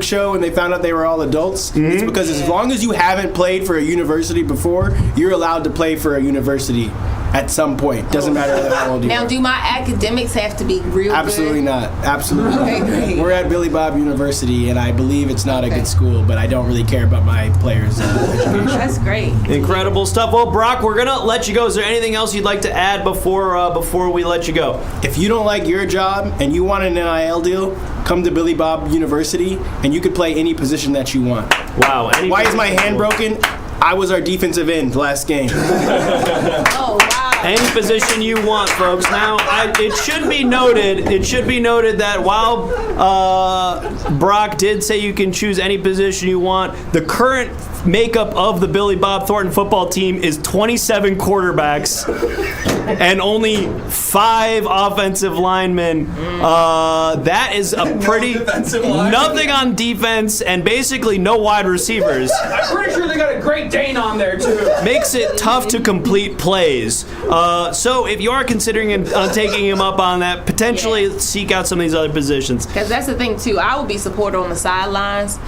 show, and they found out they were all adults, it's because as long as you haven't played for a university before, you're allowed to play for a university. at some point. Doesn't matter how old you Now, are. do my academics have to be real Absolutely good? not. Absolutely Okay, not. great. We're at Billy Bob University, and I believe it's not a good school, but I don't really care about my players' education. That's great. Incredible stuff. Well, Brock, we're gonna let you go. Is there anything else you'd like to add before we let you go? If you don't like your job and you want an NIL deal, come to Billy Bob University, and you could play any position that you want. Wow. Why is my hand broken? I was our defensive end last game. Oh, wow. Any position you want, folks. Now, it should be noted that while Brock did say you can choose any position you want, the current makeup of the Billy Bob Thornton football team is 27 quarterbacks and only 5 offensive linemen. That is a pretty nothing on defense and basically no wide receivers. I'm pretty sure they got a Great Dane on there too. Makes it tough to complete plays. So if you are considering taking him up on that, potentially seek out some of these other positions. Because that's the thing, too. I will be supported on the sidelines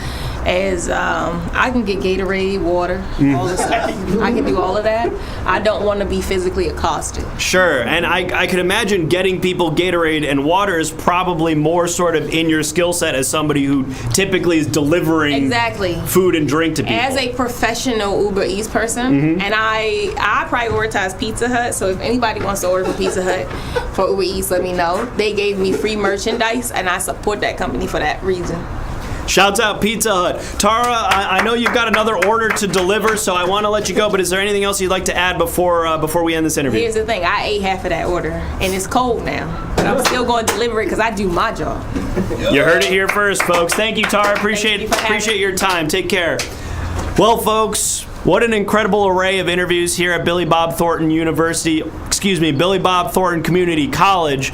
as I can get Gatorade, water, all this stuff. I can do all of that. I don't want to be physically accosted. Sure, and I could imagine getting people Gatorade and water is probably more sort of in your skill set as somebody who typically is delivering Exactly. food and drink to people. As a professional Uber Eats person, and I prioritize Pizza Hut, so if anybody wants to order from Pizza Hut for Uber Eats, let me know. They gave me free merchandise, and I support that company for that reason. Shouts out Pizza Hut. Tara, I know you've got another order to deliver, so I want to let you go, but is there anything else you'd like to add before we end this interview? Here's the thing, I ate half of that order, and it's cold now, but I'm still going to deliver it because I do my job. You heard it here first, folks. Thank you, Tara. Appreciate you for having me. your time. Take care. Well, folks, what an incredible array of interviews here at Billy Bob Thornton Billy Bob Thornton Community College.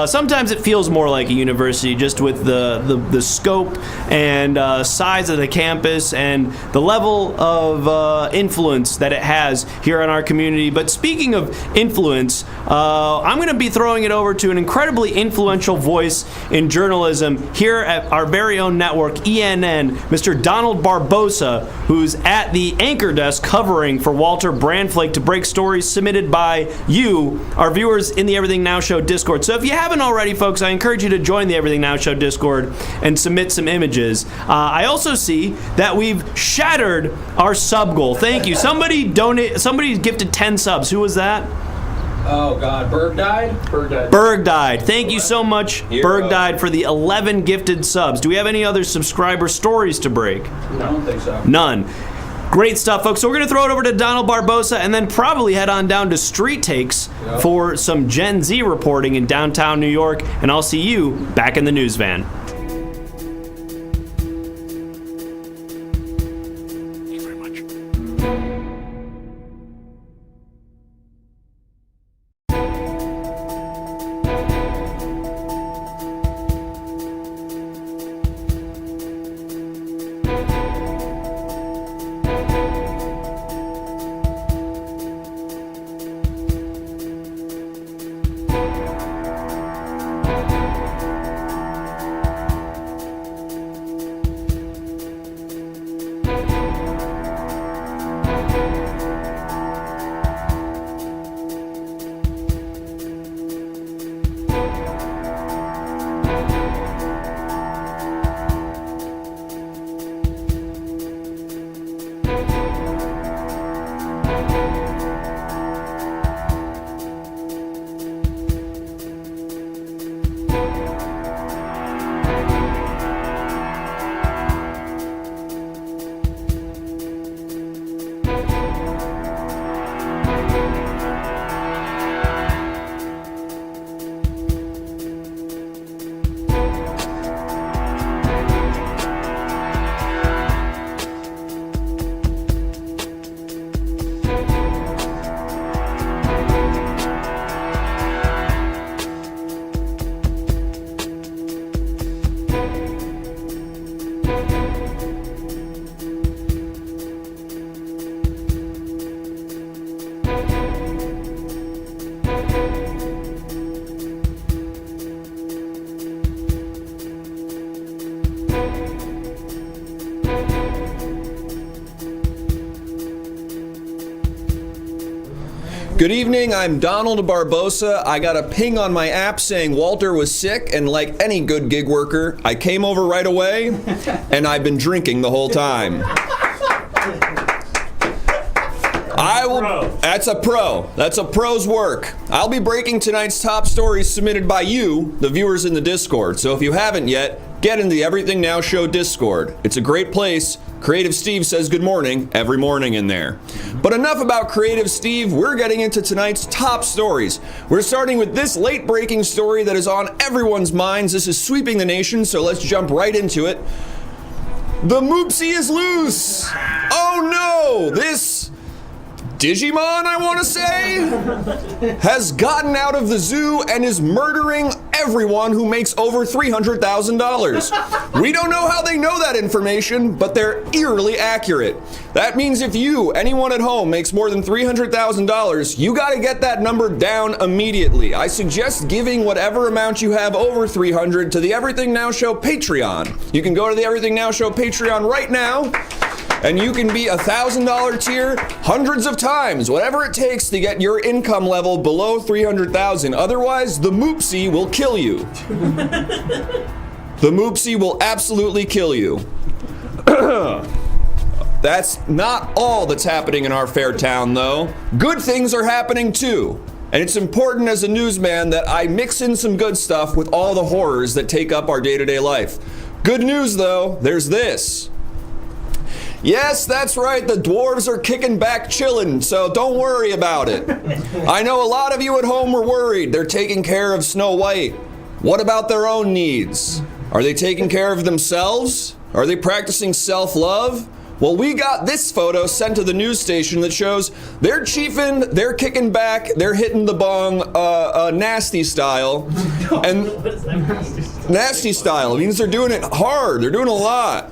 Sometimes it feels more like a university just with the scope and size of the campus and the level of influence that it has here in our community. But speaking of influence, I'm going to be throwing it over to an incredibly influential voice in journalism here at our very own network, ENN, Mr. Donald Barbosa, who's at the anchor desk covering for Walter Brandflake to break stories submitted by you, our viewers in the Everything Now Show Discord. So if you haven't already, folks, I encourage you to join the Everything Now Show Discord and submit some images. I also see that we've shattered our sub goal. Thank you. Somebody gifted 10 subs. Who was that? Oh God, Berg died. Berg died. Thank you so much, Berg died, for the 11 gifted subs. Do we have any other subscriber stories to break? No, I don't think so. None. Great stuff, folks. So we're going to throw it over to Donald Barbosa and then probably head on down to Street Takes for some Gen Z reporting in downtown New York. And I'll see you back in the news van. Good evening, I'm Donald Barbosa. I got a ping on my app saying Walter was sick, and like any good gig worker, I came over right away, and I've been drinking the whole time. That's a pro. That's a pro's work. I'll be breaking tonight's top stories submitted by you, the viewers in the Discord. So if you haven't yet, get in the Everything Now Show Discord. It's a great place. Creative Steve says good morning every morning in there. But enough about Creative Steve. We're getting into tonight's top stories. We're starting with this late-breaking story that is on everyone's minds. This is sweeping the nation, so let's jump right into it. The Moopsie is loose. Oh no, this Digimon, I want to say, has gotten out of the zoo and is murdering everyone who makes over $300,000. We don't know how they know that information, but they're eerily accurate. That means if you, anyone at home, makes more than $300,000, you got to get that number down immediately. I suggest giving whatever amount you have over $300 to the Everything Now Show Patreon. You can go to the Everything Now Show Patreon right now, and you can be $1,000 tier hundreds of times, whatever it takes to get your income level below $300,000. Otherwise, the Moopsie will kill you. The Moopsie will absolutely kill you. That's not all that's happening in our fair town, though. Good things are happening too. And it's important as a newsman that I mix in some good stuff with all the horrors that take up our day-to-day life. Good news, though, there's this. Yes, that's right, the dwarves are kicking back chillin', so don't worry about it. I know a lot of you at home were worried. They're taking care of Snow White. What about their own needs? Are they taking care of themselves? Are they practicing self-love? Well, we got this photo sent to the news station that shows they're chiefing, they're kicking back, they're hitting the bong nasty style. And nasty style means they're doing it hard, they're doing a lot.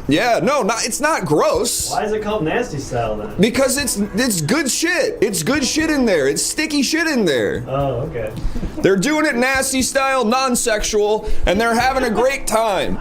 Yeah, no, it's not gross. Why is it called nasty style then? Because it's good shit. It's good shit in there. It's sticky shit in there. Oh, okay. They're doing it nasty style, non-sexual, and they're having a great time.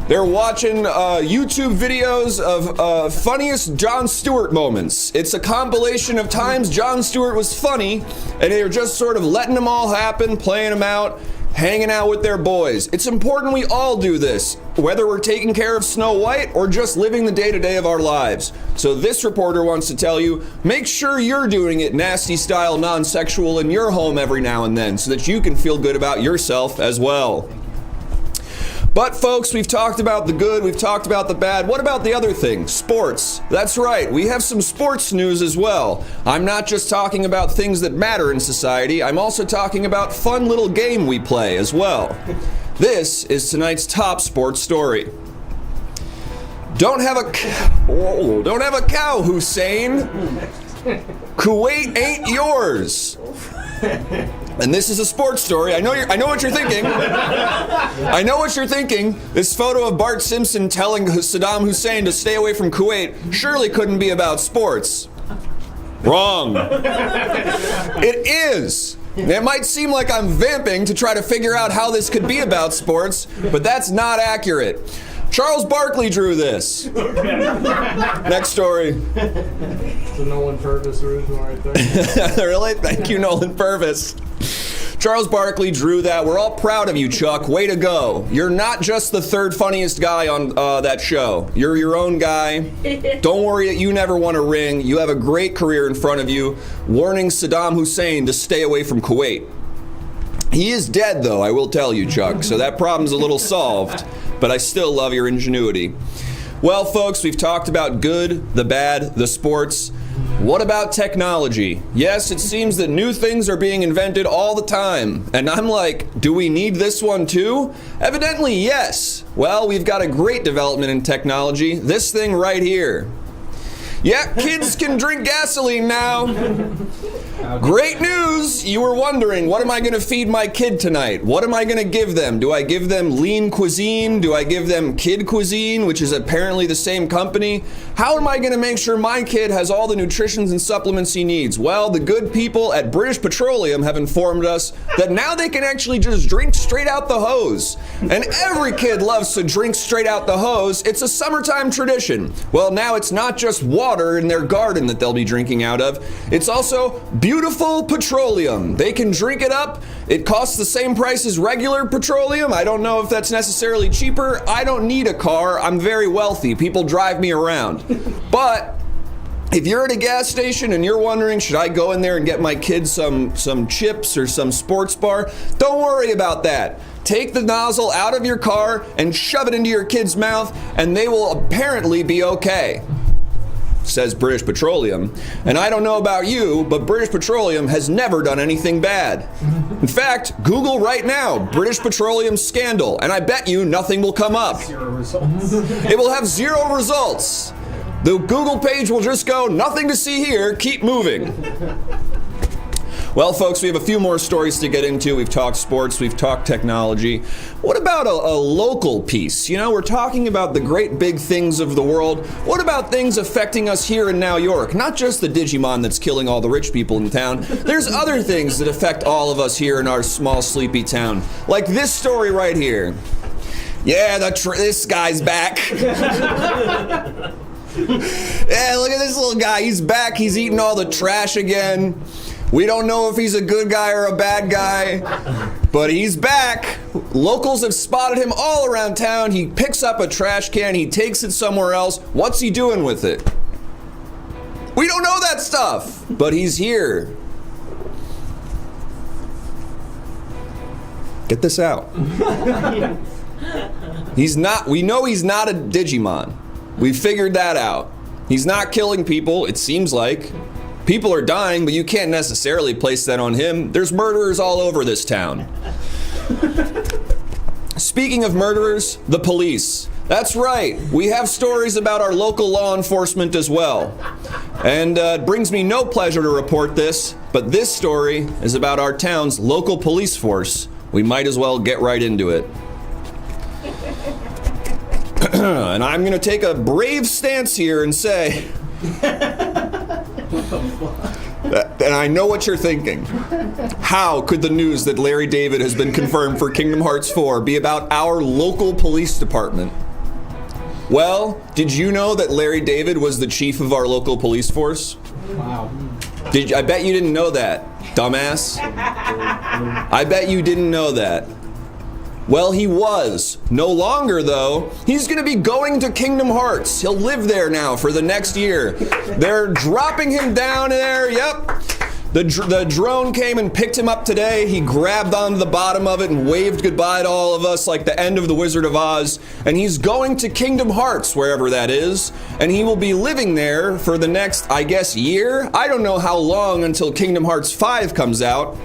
They're watching YouTube videos of funniest Jon Stewart moments. It's a compilation of times Jon Stewart was funny, and they're just sort of letting them all happen, playing them out, hanging out with their boys. It's important we all do this, whether we're taking care of Snow White or just living the day-to-day of our lives. So this reporter wants to tell you, make sure you're doing it nasty style, non-sexual in your home every now and then so that you can feel good about yourself as well. But folks, we've talked about the good, we've talked about the bad. What about the other thing? Sports. That's right, we have some sports news as well. I'm not just talking about things that matter in society, I'm also talking about fun little game we play as well. This is tonight's top sports story. Don't have a cow, Hussein. Kuwait ain't yours. And this is a sports story. I know what you're thinking. I know what you're thinking. This photo of Bart Simpson telling Saddam Hussein to stay away from Kuwait surely couldn't be about sports. Wrong. It is. It might seem like I'm vamping to try to figure out how this could be about sports, but that's not accurate. Charles Barkley drew this. Next story. It's a Nolan Purvis original right there. Really? Thank you, Nolan Purvis. Charles Barkley drew that. We're all proud of you, Chuck. Way to go. You're not just the third funniest guy on that show. You're your own guy. Don't worry that you never won a ring. You have a great career in front of you, warning Saddam Hussein to stay away from Kuwait. He is dead, though, I will tell you, Chuck, so that problem's a little solved, but I still love your ingenuity. Well, folks, we've talked about good, the bad, the sports. What about technology? Yes, it seems that new things are being invented all the time. And I'm like, do we need this one too? Evidently, yes. Well, we've got a great development in technology. This thing right here. Yeah, kids can drink gasoline now. Great news! You were wondering, what am I going to feed my kid tonight? What am I going to give them? Do I give them lean cuisine? Do I give them kid cuisine, which is apparently the same company? How am I going to make sure my kid has all the nutritions and supplements he needs? Well, the good people at British Petroleum have informed us that now they can actually just drink straight out the hose. And every kid loves to drink straight out the hose. It's a summertime tradition. Well, now it's not just water water in their garden that they'll be drinking out of. It's also beautiful petroleum. They can drink it up. It costs the same price as regular petroleum. I don't know if that's necessarily cheaper. I don't need a car. I'm very wealthy. People drive me around. But if you're at a gas station and you're wondering, should I go in there and get my kids some chips or some sports bar? Don't worry about that. Take the nozzle out of your car and shove it into your kid's mouth, and they will apparently be okay, says British Petroleum. And I don't know about you, but British Petroleum has never done anything bad. In fact, Google right now, British Petroleum scandal, and I bet you nothing will come up. 0 results. It will have 0 results. The Google page will just go, nothing to see here, keep moving. Well, folks, we have a few more stories to get into. We've talked sports, we've talked technology. What about a local piece? You know, we're talking about the great big things of the world. What about things affecting us here in New York? Not just the Digimon that's killing all the rich people in town. There's other things that affect all of us here in our small, sleepy town. Like this story right here. Yeah, this guy's back. Yeah, look at this little guy. He's back. He's eating all the trash again. We don't know if he's a good guy or a bad guy, but he's back. Locals have spotted him all around town. He picks up a trash can. He takes it somewhere else. What's he doing with it? We don't know that stuff, but he's here. Get this out. We know he's not a Digimon. We figured that out. He's not killing people, it seems like. People are dying, but you can't necessarily place that on him. There's murderers all over this town. Speaking of murderers, the police. That's right. We have stories about our local law enforcement as well. And it brings me no pleasure to report this, but this story is about our town's local police force. We might as well get right into it. And I'm going to take a brave stance here and say, and I know what you're thinking. How could the news that Larry David has been confirmed for Kingdom Hearts 4 be about our local police department? Well, did you know that Larry David was the chief of our local police force? Wow. I bet you didn't know that, dumbass. I bet you didn't know that. Well, he was. No longer, though. He's going to be going to Kingdom Hearts. He'll live there now for the next year. They're dropping him down there. Yep. The drone came and picked him up today. He grabbed onto the bottom of it and waved goodbye to all of us like the end of The Wizard of Oz. And he's going to Kingdom Hearts, wherever that is. And he will be living there for the next, I guess, year. I don't know how long until Kingdom Hearts 5 comes out.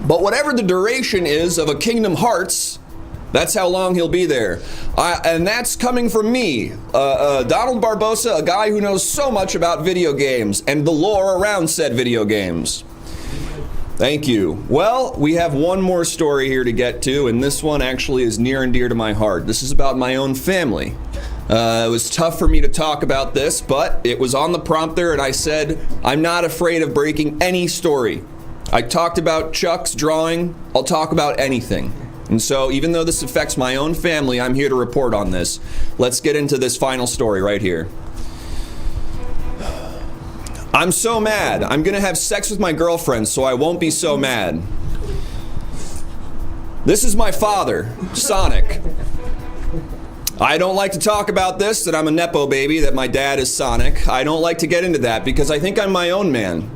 But whatever the duration is of a Kingdom Hearts, that's how long he'll be there. And that's coming from me, Donald Barbosa, a guy who knows so much about video games and the lore around said video games. Thank you. Well, we have one more story here to get to, and this one actually is near and dear to my heart. This is about my own family. It was tough for me to talk about this, but it was on the prompter, and I said, I'm not afraid of breaking any story. I talked about Chuck's drawing. I'll talk about anything. And so, even though this affects my own family, I'm here to report on this. Let's get into this final story right here. I'm so mad. I'm gonna have sex with my girlfriend so I won't be so mad. This is my father, Sonic. I don't like to talk about this, that I'm a Nepo baby, that my dad is Sonic. I don't like to get into that because I think I'm my own man.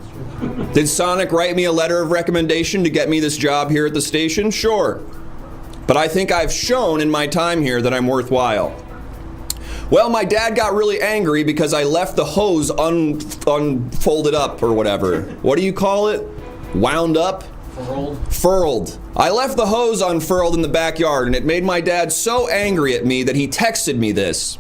Did Sonic write me a letter of recommendation to get me this job here at the station? Sure. But I think I've shown in my time here that I'm worthwhile. Well, my dad got really angry because I left the hose unfolded up or whatever. What do you call it? Wound up? Furled. I left the hose unfurled in the backyard, and it made my dad so angry at me that he texted me this.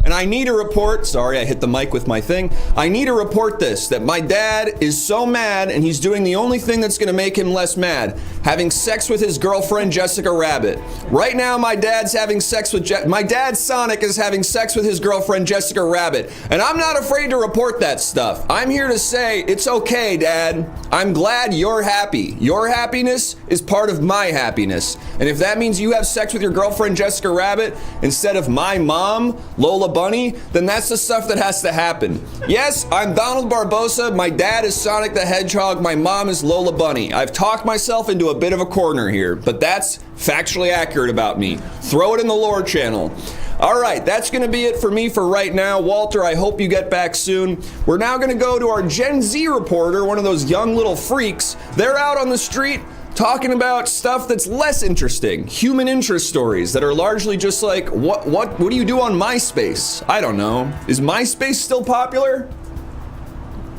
And I need to report, sorry, I hit the mic with my thing. I need to report this, that my dad is so mad and he's doing the only thing that's gonna make him less mad, having sex with his girlfriend, Jessica Rabbit. Right now, my dad's having sex with, my dad, Sonic, is having sex with his girlfriend, Jessica Rabbit. And I'm not afraid to report that stuff. I'm here to say, it's okay, Dad. I'm glad you're happy. Your happiness is part of my happiness. And if that means you have sex with your girlfriend, Jessica Rabbit, instead of my mom, Lola Bunny, then that's the stuff that has to happen. Yes, I'm Donald Barbosa. My dad is Sonic the Hedgehog. My mom is Lola Bunny. I've talked myself into a bit of a corner here, but that's factually accurate about me. Throw it in the lore channel. All right, that's going to be it for me for right now. Walter, I hope you get back soon. We're now going to go to our Gen Z reporter, one of those young little freaks. They're out on the street talking about stuff that's less interesting, human interest stories that are largely just like, what do you do on MySpace? I don't know. Is MySpace still popular?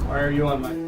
Why are you on my...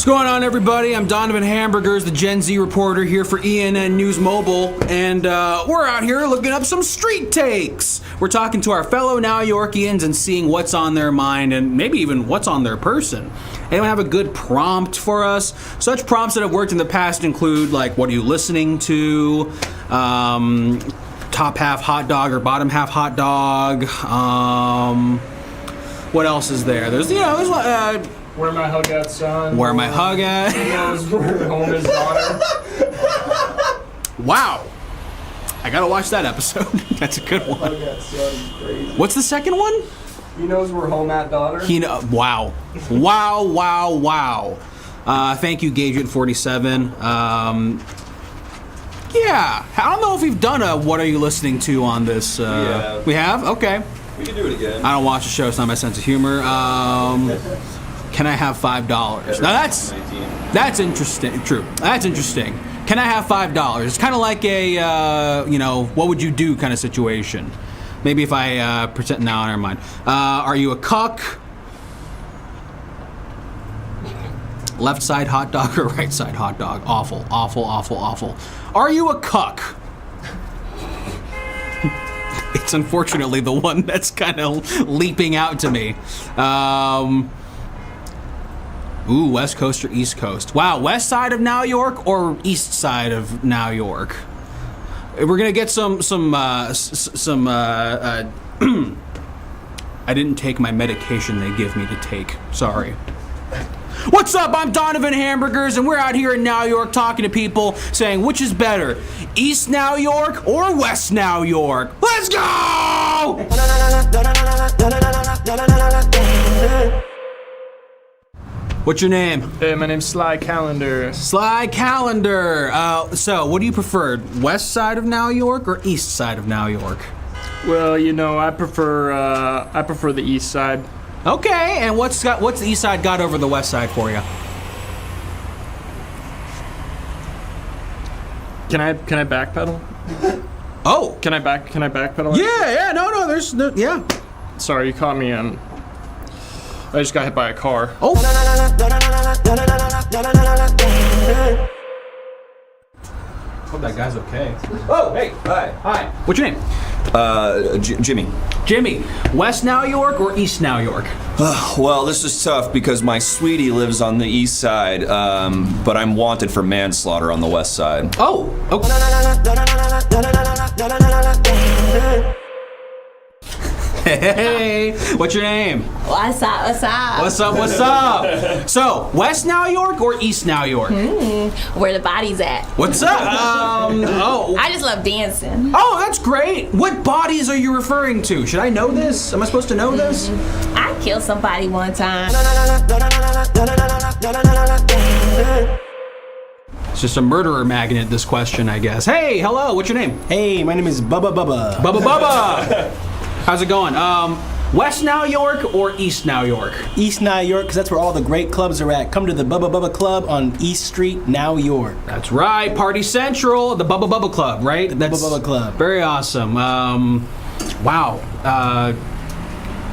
What's going on, everybody? I'm Donovan Hamburgers, the Gen Z reporter here for ENN News Mobile, and we're out here looking up some street takes. We're talking to our fellow Now Yorkians and seeing what's on their mind and maybe even what's on their person. Anyone have a good prompt for us? Such prompts that have worked in the past include, like, what are you listening to? Top half hot dog or bottom half hot dog? What else is there? There's, Where my hug at, son? Where my hug at? Where home is, daughter? Wow. I gotta watch that episode. That's a good one. Hug at, son is crazy. What's the second one? He knows we're home at, daughter. Wow. Wow. Thank you, Gadget47. Yeah. I don't know if we've done a What Are You Listening To on this. Yeah. We have? Okay. We can do it again. I don't watch the show. It's not my sense of humor. Can I have $5? Now that's interesting. True. That's interesting. Can I have $5? It's kind of like a, what would you do kind of situation. Maybe if I pretend. No, never mind. Are you a cuck? Left side hot dog or right side hot dog? Awful. Are you a cuck? It's unfortunately the one that's kind of leaping out to me. West Coast or East Coast? Wow, west side of Now York or east side of Now York? We're gonna get some. I didn't take my medication they give me to take. Sorry. What's up? I'm Donovan Hamburgers, and we're out here in Now York talking to people, saying which is better, East Now York or West Now York? Let's go! What's your name? Hey, my name's Sly Calendar. Sly Calendar. So, what do you prefer, west side of Now York or east side of Now York? Well, I prefer the east side. Okay, and what's the east side got over the west side for you? Can I backpedal? Oh. Can I backpedal? Yeah. No. There's no. Yeah. Sorry, you caught me in. I just got hit by a car. Oh. Hope that guy's okay. Oh, hey. Hi. What's your name? Jimmy. Jimmy. West Now York or East Now York? Well, this is tough because my sweetie lives on the east side, but I'm wanted for manslaughter on the west side. Oh. Okay. Hey, what's your name? What's up? What's up? So, West Now York or East Now York? Where the body's at? What's up? I just love dancing. Oh, that's great. What bodies are you referring to? Should I know this? Am I supposed to know this? I killed somebody one time. It's just a murderer magnet, this question, I guess. Hey, hello, what's your name? Hey, my name is Bubba. Bubba. How's it going? West Now York or East Now York? East Now York, because that's where all the great clubs are at. Come to the Bubba Club on East Street, Now York. That's right, Party Central, the Bubba Club, right? That's Bubba Club. Very awesome. Wow.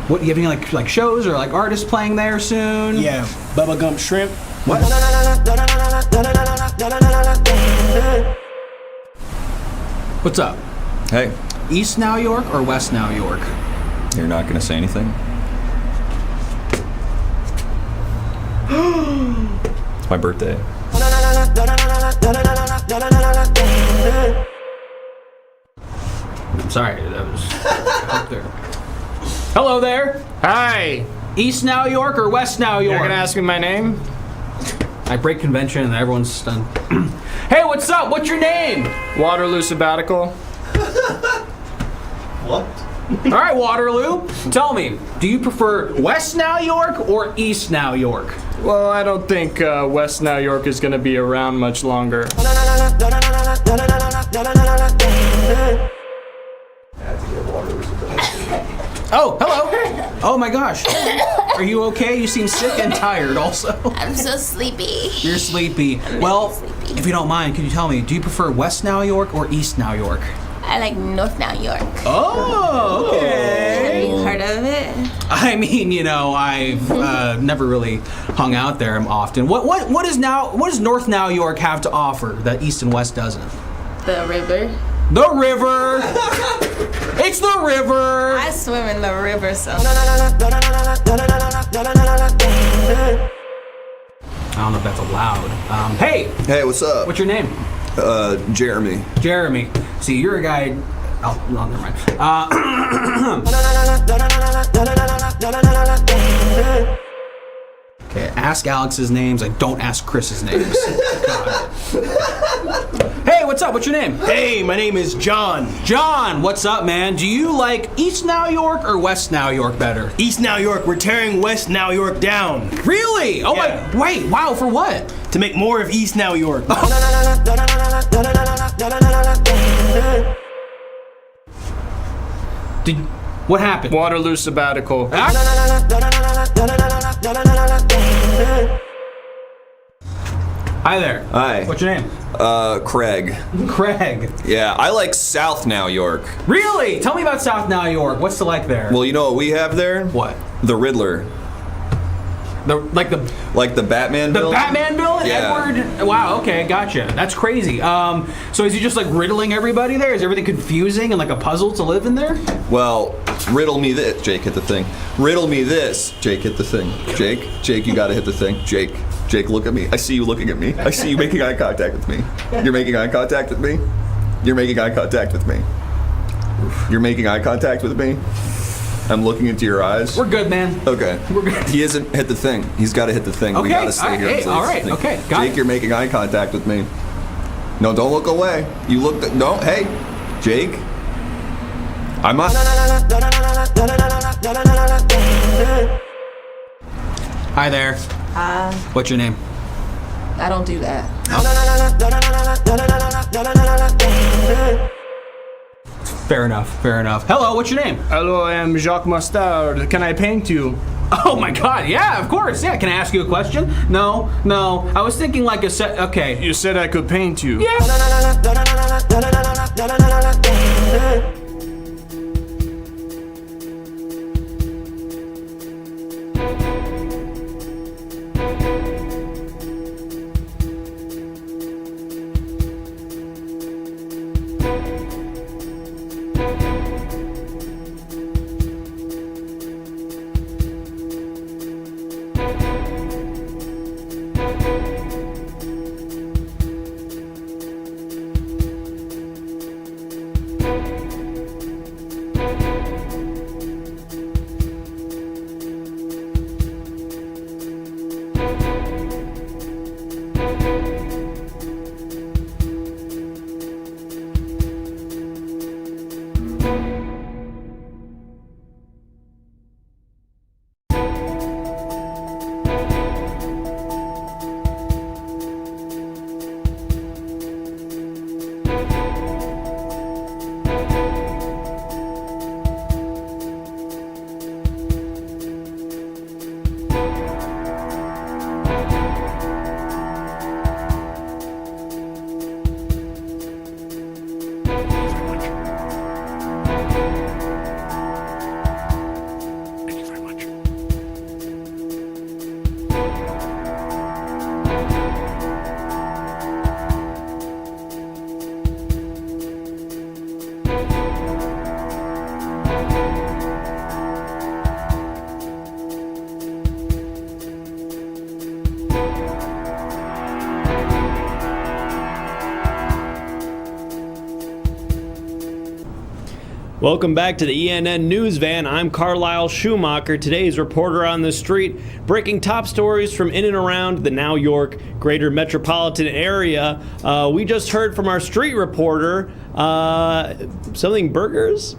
What, you have any like shows or like artists playing there soon? Yeah, Bubba Gump Shrimp. What? What's up? Hey, East Now York or West Now York? you're not gonna say anything? It's my birthday. I'm sorry, that was up there. Hello there. Hi. East Now York or West Now York? You're gonna ask me my name? I break convention and everyone's stunned. Hey, what's up? What's your name? Waterloo sabbatical. What? All right, Waterloo. Tell me, do you prefer West Now York or East Now York? Well, I don't think West Now York is gonna be around much longer. Oh, hello. Oh my gosh. Are you okay? You seem sick and tired also. I'm so sleepy. You're sleepy. Well, if you don't mind, could you tell me, do you prefer West Now York or East Now York? I like North Now York. Oh, okay. Have you heard of it? I mean, you know, I've never really hung out there often. What does North Now York have to offer that East and West doesn't? The river. The river. It's the river. I swim in the river, so. I don't know if that's allowed. Hey, What's up? what's your name? Jeremy. Jeremy. See, you're a guy. Oh, no, never mind. Okay, ask Alex's names. I don't ask Chris's names. God. Hey, what's up? What's your name? Hey, my name is John. John, what's up, man? Do you like East Now York or West Now York better? East Now York, we're tearing West Now York down Really? Oh Yeah. my! Wait, wow, for what? to make more of East Now York. What happened? Waterloo sabbatical. Hi there. Hi. What's your name? Craig. Craig. Yeah, I like South Now York. Really? Tell me about South Now York. What's it like there? Well, you know what we have there? What? The Riddler. Like the Batman The villain? Batman villain? Yeah. Edward? Wow, okay, gotcha. That's crazy. So is he just like riddling everybody there? Is everything confusing and like a puzzle to live in there? Well, riddle me this. Jake, hit the thing. Riddle me this. Jake, hit the thing. Jake, you gotta hit the thing. Jake, look at me. I see you looking at me. I see you making eye contact with me. You're making eye contact with me? You're making eye contact with me. You're making eye contact with me? I'm looking into your eyes. We're good, man. Okay. We're good. He hasn't hit the thing. He's got to hit the thing. Okay. We got to stay All right. here. Hey, until all he hits right. the thing. Okay. Got Jake, it. you're making eye contact with me. No, don't look away. You look. No, hey, Jake. I'm not. Hi there. What's your name? I don't do that. Fair enough. Hello, what's your name? Hello, I am Jacques Mustard. Can I paint you? Oh my God! Yeah, of course. Yeah, can I ask you a question? No. I was thinking like a set. Okay. You said I could paint you. Yeah. Welcome back to the ENN News Van. I'm Carlisle Schumacher, today's reporter on the street, breaking top stories from in and around the now York greater metropolitan area. We just heard from our street reporter, something Burgers?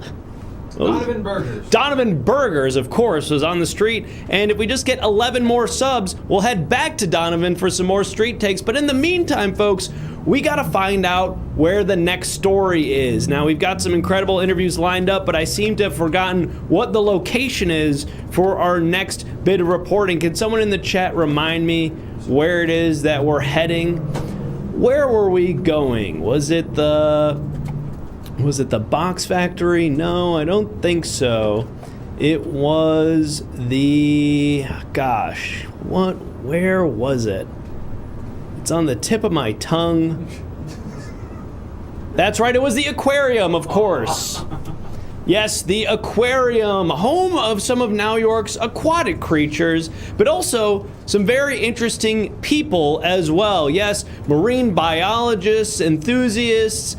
Donovan Burgers. Donovan Burgers, of course, was on the street. And if we just get 11 more subs, we'll head back to Donovan for some more street takes. But in the meantime, folks, we got to find out where the next story is. Now, we've got some incredible interviews lined up, but I seem to have forgotten what the location is for our next bit of reporting. Can someone in the chat remind me where it is that we're heading? Where were we going? Was it the box factory? No, I don't think so. It was the, where was it? It's on the tip of my tongue. That's right, it was the Aquarium, of course. Yes, the Aquarium, home of some of New York's aquatic creatures, but also some very interesting people as well. Yes, marine biologists, enthusiasts,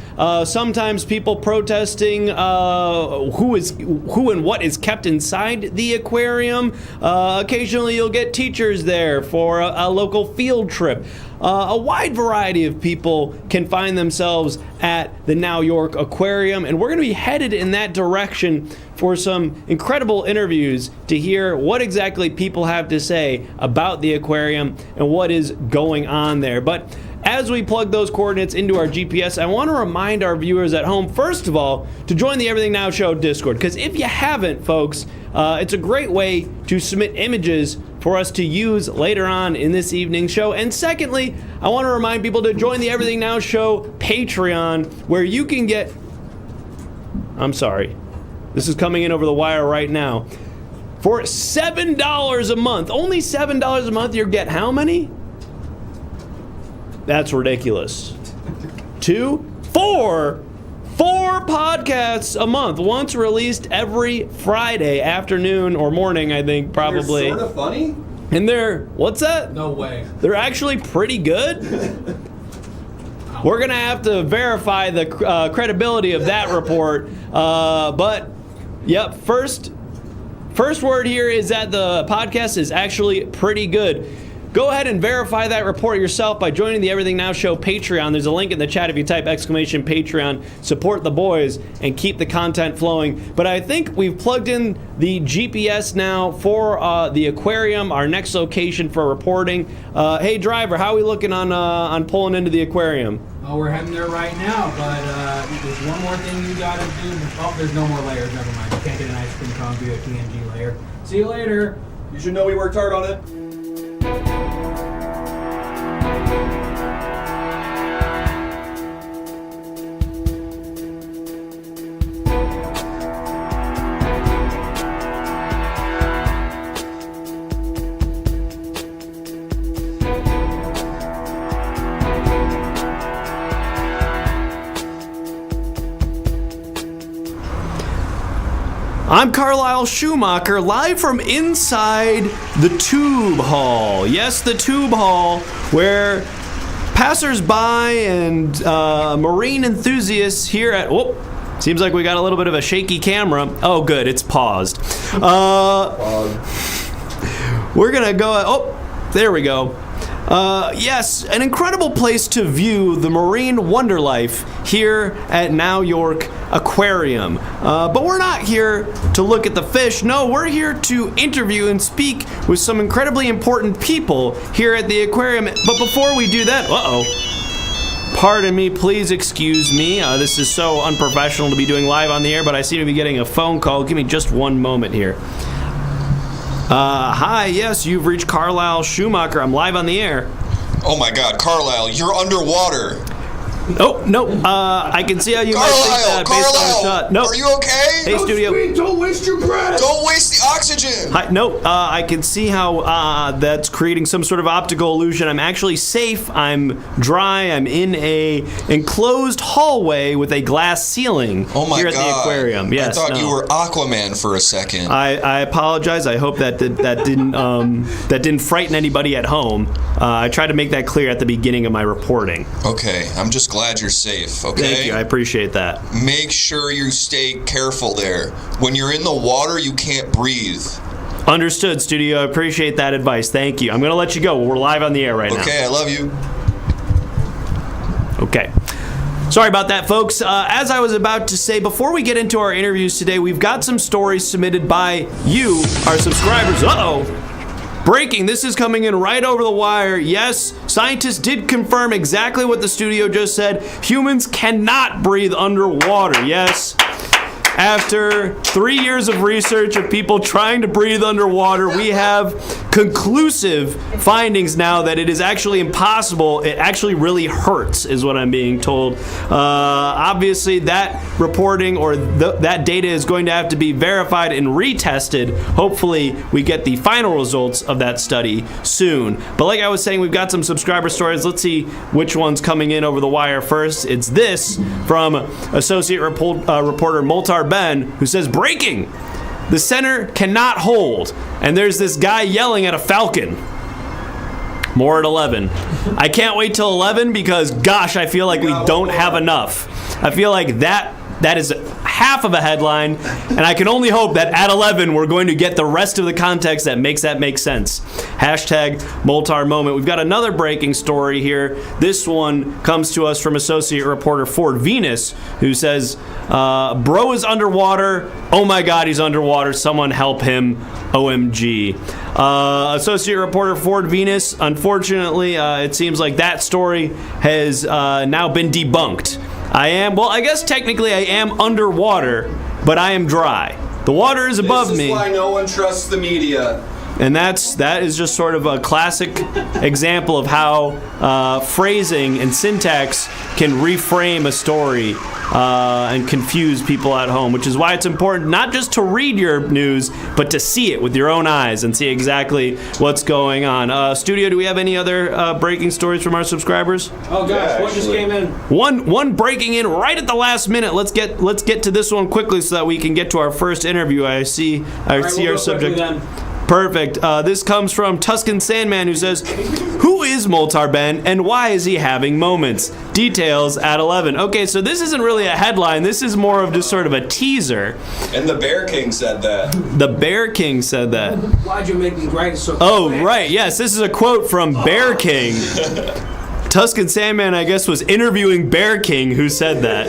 sometimes people protesting who and what is kept inside the aquarium. Occasionally you'll get teachers there for a local field trip. A wide variety of people can find themselves at the New York Aquarium, and we're going to be headed in that direction for some incredible interviews to hear what exactly people have to say about the aquarium and what is going on there. But as we plug those coordinates into our GPS, I want to remind our viewers at home, first of all, to join the Everything Now Show Discord, because if you haven't, folks, it's a great way to submit images for us to use later on in this evening's show. And secondly, I want to remind people to join the Everything Now Show Patreon, where you can get... I'm sorry. This is coming in over the wire right now. For $7 a month, only $7 a month, you get how many? That's ridiculous. 4 podcasts a month, once released every Friday afternoon or morning, I think, probably. You're sort of funny? And they're, what's that? No way. They're actually pretty good. We're going to have to verify the credibility of that report. But, yep, first word here is that the podcast is actually pretty good. Go ahead and verify that report yourself by joining the Everything Now Show Patreon. There's a link in the chat if you type !Patreon, support the boys, and keep the content flowing. But I think we've plugged in the GPS now for the aquarium, our next location for reporting. Hey, driver, how are we looking on pulling into the aquarium? Oh, we're heading there right now, but there's one more thing you gotta do. Oh, there's no more layers, never mind. You can't get an ice cream cone via TNG layer. See you later. You should know we worked hard on it. I'm Carlisle Schumacher, live from inside the Tube Hall. Yes, the Tube Hall, where passersby and marine enthusiasts here at... Whoop, seems like we got a little bit of a shaky camera. Oh, good, it's paused. We're going to go... Oh, there we go. Yes, an incredible place to view the marine wonder life here at Now York Aquarium. But we're not here to look at the fish. No, we're here to interview and speak with some incredibly important people here at the aquarium. But before we do that, pardon me, please excuse me. This is so unprofessional to be doing live on the air, but I seem to be getting a phone call. Give me just one moment here. Hi, yes, you've reached Carlisle Schumacher. I'm live on the air. Oh my God, Carlisle, you're underwater. Oh, no, I can see how you might think that based on the shot. No. Are you okay? Hey, studio. Sweet, don't waste your breath. Don't waste the oxygen. Hi, no, I can see how that's creating some sort of optical illusion. I'm actually safe. I'm dry. I'm in a enclosed hallway with a glass ceiling here at the aquarium. Yes, I thought you were Aquaman for a second. I apologize. I hope that didn't frighten anybody at home. I tried to make that clear at the beginning of my reporting. Okay, I'm just glad you're safe, okay? Thank you. I appreciate that. Make sure you stay careful there. When you're in the water, you can't breathe. Understood, studio. I appreciate that advice. Thank you. I'm going to let you go. We're live on the air right now. Okay, I love you. Okay. Sorry about that, folks. As I was about to say, before we get into our interviews today, we've got some stories submitted by you, our subscribers. Breaking, this is coming in right over the wire. Yes, scientists did confirm exactly what the studio just said. Humans cannot breathe underwater. Yes. After 3 years of research of people trying to breathe underwater, we have conclusive findings now that it is actually impossible. It actually really hurts, is what I'm being told. Obviously, that reporting or that data is going to have to be verified and retested. Hopefully, we get the final results of that study soon. But like I was saying, we've got some subscriber stories. Let's see which one's coming in over the wire first. It's this from Associate Reporter Moltar Ben, who says, breaking! The center cannot hold, and there's this guy yelling at a falcon. More at 11. I can't wait till 11 because, gosh, I feel like we don't have enough. I feel like that is half of a headline, and I can only hope that at 11 we're going to get the rest of the context that make sense. Hashtag Moltar Moment. We've got another breaking story here. This one comes to us from Associate Reporter Ford Venus, who says, bro is underwater. Oh my God, he's underwater. Someone help him. OMG. Associate Reporter Ford Venus, unfortunately, it seems like that story has now been debunked. I guess technically I am underwater, but I am dry. The water is above me. This is why no one trusts the media. And that is just sort of a classic example of how phrasing and syntax can reframe a story and confuse people at home, which is why it's important not just to read your news, but to see it with your own eyes and see exactly what's going on. Studio, do we have any other breaking stories from our subscribers? Oh gosh, what just came in? One breaking in right at the last minute. Let's get to this one quickly so that we can get to our first interview. I see our subject. Perfect. This comes from Tuscan Sandman, who says, who is Moltar Ben and why is he having moments? Details at 11. Okay, so this isn't really a headline. This is more of just sort of a teaser. And the Bear King said that. The Bear King said that. Why'd you make me write so fast? Oh, right. Yes, this is a quote from Bear King. Tuscan Sandman, I guess, was interviewing Bear King, who said that.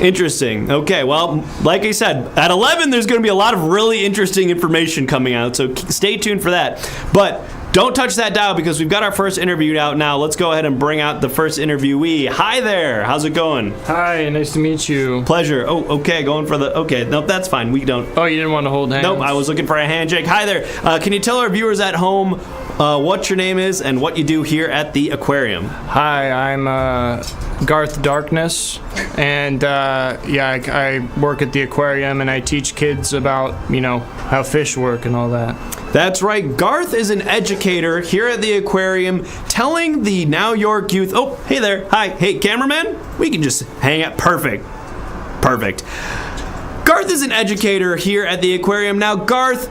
Interesting. Okay, well, like I said, at 11, there's going to be a lot of really interesting information coming out, so stay tuned for that. But Don't touch that dial because we've got our first interview out now. Let's go ahead and bring out the first interviewee. Hi there. How's it going? Hi, nice to meet you. Pleasure. Oh, okay. Going for the... Okay. Nope, that's fine. We don't... Oh, you didn't want to hold hands? Nope, I was looking for a handshake. Hi there. Can you tell our viewers at home what your name is and what you do here at the aquarium? Hi, I'm Garth Darkness, and I work at the aquarium and I teach kids about, how fish work and all that. That's right. Garth is an educator here at the aquarium telling the Now York youth... Oh, hey there. Hi. Hey, cameraman? We can just hang out. Perfect. Garth is an educator here at the aquarium. Now, Garth,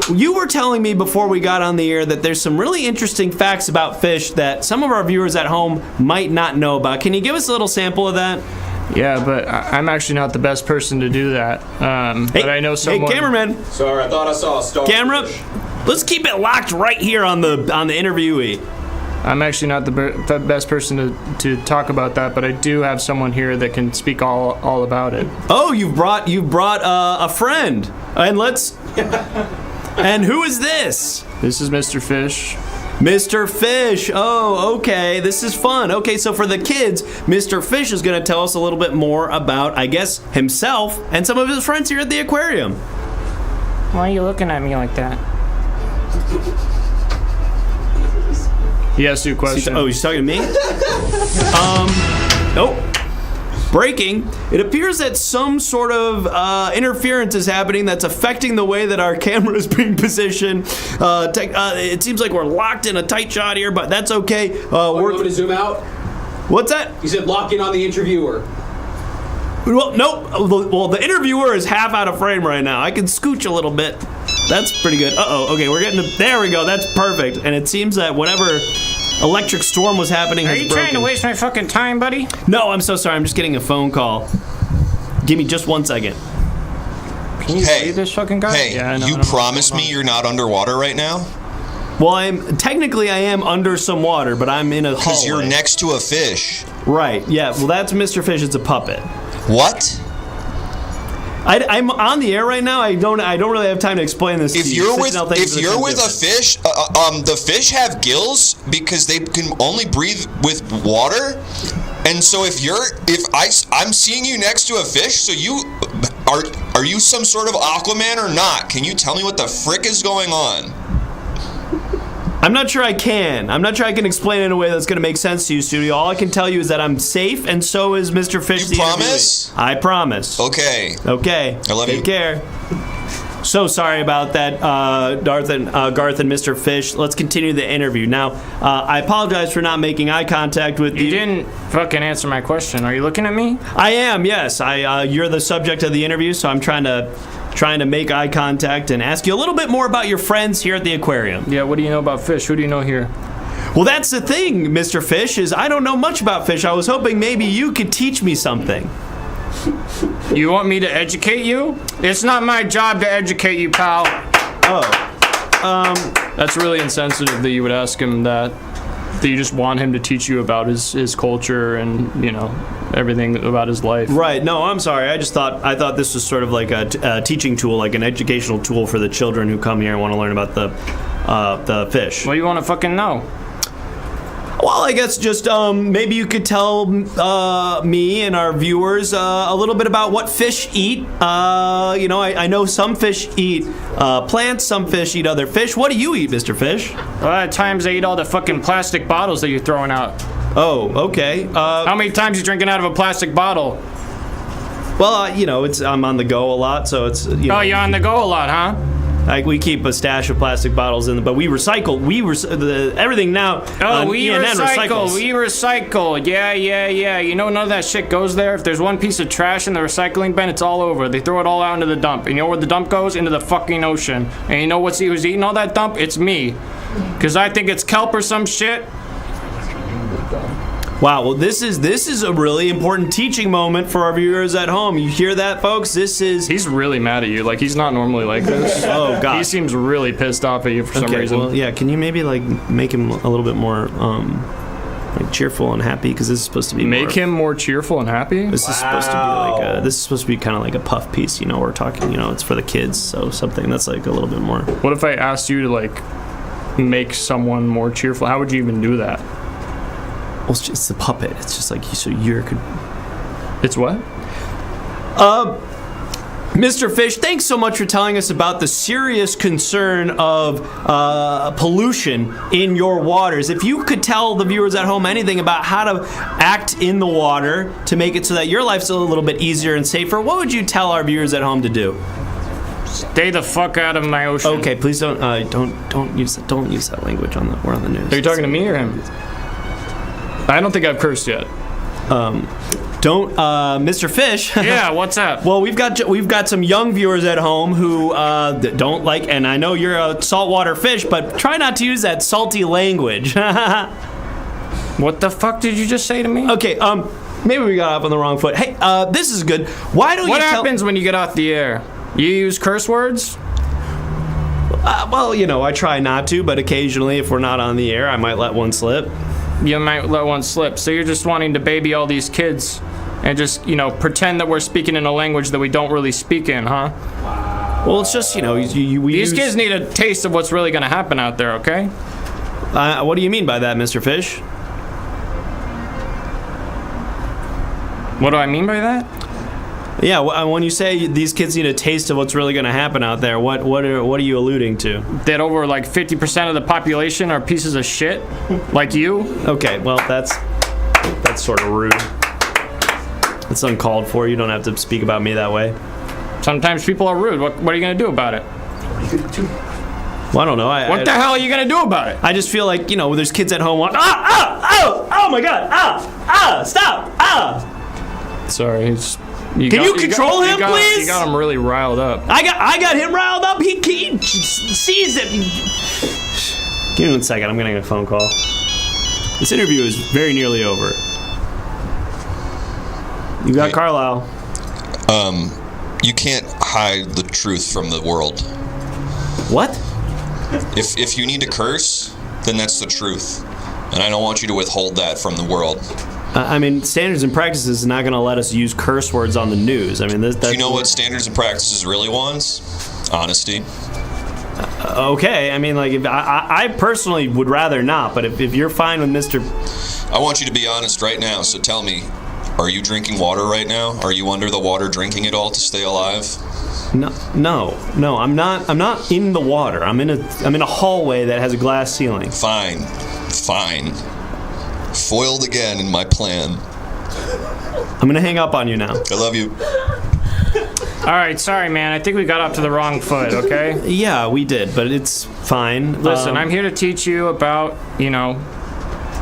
you were telling me before we got on the air that there's some really interesting facts about fish that some of our viewers at home might not know about. Can you give us a little sample of that? Yeah, but I'm actually not the best person to do that. But I know someone... Hey, cameraman. Sorry, I thought I saw a star. Camera, let's keep it locked right here on the interviewee. I'm actually not the best person to talk about that, but I do have someone here that can speak all about it. Oh, you've brought a friend, and let's. And who is this? This is Mr. Fish. Mr. Fish. Oh, okay. This is fun. Okay, so for the kids, Mr. Fish is going to tell us a little bit more about, I guess, himself and some of his friends here at the aquarium. Why are you looking at me like that? He asked you a question. He's talking to me? Breaking. It appears that some sort of interference is happening that's affecting the way that our camera is being positioned. It seems like we're locked in a tight shot here, but that's okay. We're going to zoom out? What's that? You said lock in on the interviewer. Well, nope. Well, the interviewer is half out of frame right now. I can scooch a little bit. That's pretty good. Okay, we're getting to... There we go. That's perfect. And it seems that whatever electric storm was happening has broken. Are you trying to waste my fucking time, buddy? No, I'm so sorry. I'm just getting a phone call. Give me just 1 second. Can you see this fucking guy? Hey, you promise me you're not underwater right now? Well, I am under some water, but I'm in a hallway. Because you're next to a fish. Right, yeah. Well, that's Mr. Fish. It's a puppet. What? I'm on the air right now. I don't really have time to explain this to you. If you're with a fish, the fish have gills because they can only breathe with water. And so I'm seeing you next to a fish, so are you some sort of Aquaman or not? Can you tell me what the frick is going on? I'm not sure I can. I'm not sure I can explain it in a way that's going to make sense to you, studio. All I can tell you is that I'm safe, and so is Mr. Fish. You promise? I promise. Okay. I love you. Take care. So sorry about that, Garth and Mr. Fish. Let's continue the interview. Now, I apologize for not making eye contact with you. You didn't fucking answer my question. Are you looking at me? I am, yes. You're the subject of the interview, so I'm trying to make eye contact and ask you a little bit more about your friends here at the aquarium. Yeah, what do you know about fish? Who do you know here? Well, that's the thing, Mr. Fish, is I don't know much about fish. I was hoping maybe you could teach me something. You want me to educate you? It's not my job to educate you, pal. That's really insensitive that you would ask him that. That you just want him to teach you about his culture and, everything about his life. Right. No, I'm sorry. I thought this was sort of like a teaching tool, like an educational tool for the children who come here and want to learn about the fish. What do you want to fucking know? Well, I guess just maybe you could tell me and our viewers a little bit about what fish eat. I know some fish eat plants, some fish eat other fish. What do you eat, Mr. Fish? A lot of times they eat all the fucking plastic bottles that you're throwing out. Oh, okay. How many times you drinking out of a plastic bottle? Well, I'm on the go a lot, so it's. Oh, you're on the go a lot, huh? Like we keep a stash of plastic bottles in, but we recycle. Everything now. We recycle. Yeah. None of that shit goes there. If there's one piece of trash in the recycling bin, it's all over. They throw it all out into the dump. And you know where the dump goes? Into the fucking ocean. And you know who's eating all that dump? It's me. Because I think it's kelp or some shit. Wow, well, this is a really important teaching moment for our viewers at home. You hear that, folks? He's really mad at you. Like, he's not normally like this. Oh, God. He seems really pissed off at you for some reason. Well, yeah, can you maybe, make him a little bit more, cheerful and happy? Because this is supposed to be him more cheerful and happy? This is supposed to be kind of like a puff piece, We're talking, it's for the kids, so something that's, a little bit more. What if I asked you to, make someone more cheerful? How would you even do that? Well, it's just a puppet. It's just like so you could. It's what? Mr. Fish, thanks so much for telling us about the serious concern of pollution in your waters. If you could tell the viewers at home anything about how to act in the water to make it so that your life's a little bit easier and safer, what would you tell our viewers at home to do? Stay the fuck out of my ocean. Okay, please don't use that language we're on the news. Are you talking to me or him? I don't think I've cursed yet. Mr. Fish. Yeah, what's up? Well, we've got some young viewers at home who don't like, and I know you're a saltwater fish, but try not to use that salty language. What the fuck did you just say to me? Okay, maybe we got off on the wrong foot. Hey, this is good. Why don't What you happens when you get off the air? You use curse words? Well, I try not to, but occasionally, if we're not on the air, I might let one slip. You might let one slip. So you're just wanting to baby all these kids and just, pretend that we're speaking in a language that we don't really speak in, huh? Well, it's just, these kids need a taste of what's really going to happen out there, okay? What do you mean by that, Mr. Fish? What do I mean by that? Yeah, when you say these kids need a taste of what's really going to happen out there, what are you alluding to? That over 50% of the population are pieces of shit, like you. Okay, well that's sort of rude. It's uncalled for. You don't have to speak about me that way. Sometimes people are rude. What are you going to do about it? Well, I don't know. What the hell are you going to do about it? I just feel like, there's kids at home watching. Oh my God! Stop! Sorry, Can you control him, please? You got him really riled up. I got him riled up. He sees it. Give me 1 second. I'm gonna get a phone call. This interview is very nearly over. You got Carlisle. You can't hide the truth from the world. What? If you need to curse, then that's the truth, and I don't want you to withhold that from the world. Standards and Practices is not going to let us use curse words on the news. Do you know what Standards and Practices really wants? Honesty. Okay, if I personally would rather not, but if you're fine with Mr. I want you to be honest right now, so tell me, are you drinking water right now? Are you under the water drinking it all to stay alive? No, I'm not in the water. I'm in a hallway that has a glass ceiling. Fine. Foiled again in my plan. I'm gonna hang up on you now. I love you. All right, sorry, man. I think we got off to the wrong foot, okay? Yeah, we did, but it's fine. Listen, I'm here to teach you about,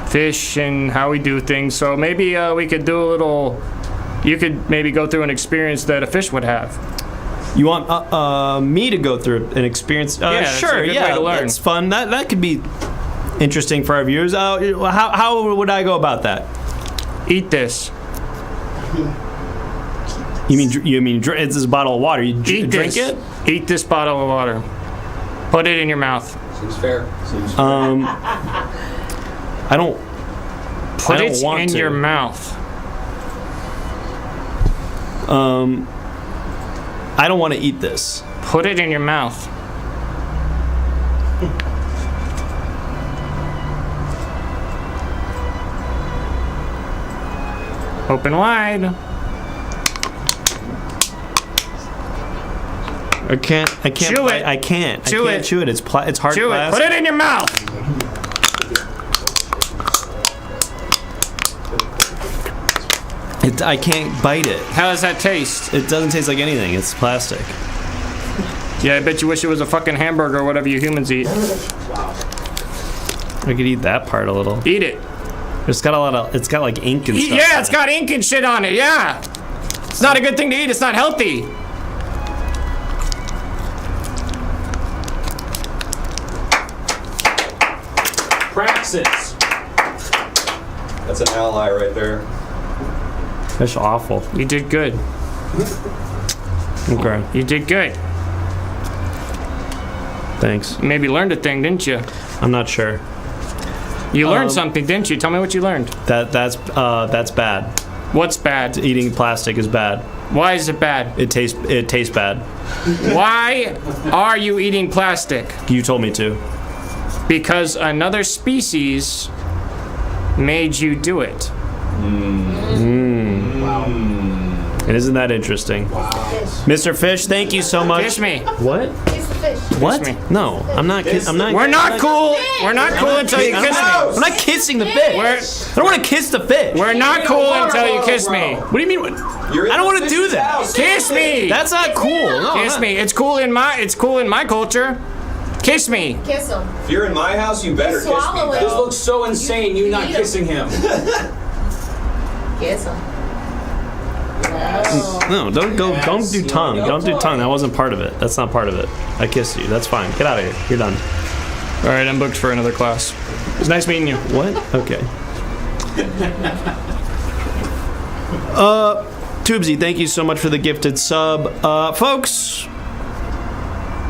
fish and how we do things. So maybe we could do a little... You could maybe go through an experience that a fish would have. You want me to go through an experience? Yeah, sure, way to learn. That's fun. That could be interesting for our viewers. How would I go about that? Eat this. You mean it's this bottle of water? You drink it? Eat this bottle of water. Put it in your mouth. Seems fair. I don't want it in your mouth. I don't want to eat this. Put it in your mouth. Open wide. I can't. Chew it. I can't chew it. It's hard Chew glass. it. Put it in your mouth. I can't bite it. How does that taste? It doesn't taste like anything. It's plastic. Yeah, I bet you wish it was a fucking hamburger or whatever you humans eat. I could eat that part a little. Eat it. It's got like ink and stuff. Yeah, it's got ink and shit on it. Yeah. It's not a good thing to eat. It's not healthy. Praxis. That's an ally right there. That's awful. You did good. Okay. You did good. Thanks. You maybe learned a thing, didn't you? I'm not sure. You learned something, didn't you? Tell me what you learned. That's bad. What's bad? Eating plastic is bad. Why is it bad? It tastes bad. Why are you eating plastic? You told me to. Because another species made you do it. Wow. And isn't that interesting? Wow. Mr. Fish, thank you so much. Kiss me. What? Kiss the fish. What? Kiss me. No, I'm not. I'm not. We're not cool. We're not cool until you kiss me. I'm not kissing the fish. I don't want to kiss the fish. We're not cool until you kiss me. What do you mean? I don't want to do that. Kiss me. That's not cool. No, Kiss me. It's cool in my culture. Kiss me. Kiss him. If you're in my house, you better kiss me. Swallow it. This looks so insane. You not kissing him. Kiss him. No, don't go. Don't do tongue. Don't do tongue. That wasn't part of it. That's not part of it. I kissed you. That's fine. Get out of here. You're done. All right, I'm booked for another class. It was nice meeting you. What? Okay. Tubesy, thank you so much for the gifted sub. Folks,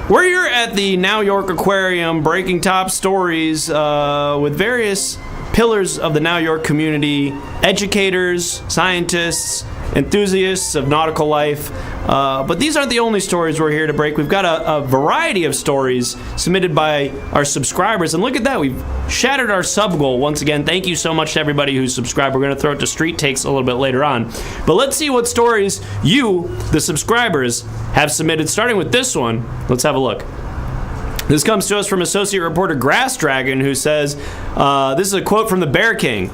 we're here at the Now York Aquarium breaking top stories with various pillars of the Now York community, educators, scientists, enthusiasts of nautical life. But these aren't the only stories we're here to break. We've got a variety of stories submitted by our subscribers. And look at that. We've shattered our sub goal once again. Thank you so much to everybody who's subscribed. We're going to throw it to Street Takes a little bit later on. But let's see what stories you, the subscribers, have submitted. Starting with this one. Let's have a look. This comes to us from associate reporter Grass Dragon, who says, this is a quote from the Bear King.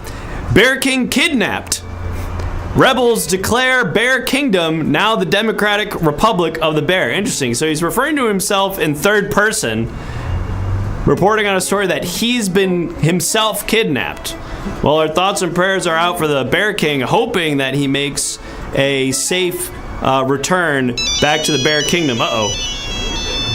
Bear King kidnapped. Rebels declare Bear Kingdom now the Democratic Republic of the Bear. Interesting. So he's referring to himself in third person, reporting on a story that he's been himself kidnapped. Well, our thoughts and prayers are out for the Bear King, hoping that he makes a safe return back to the Bear Kingdom. Uh-oh.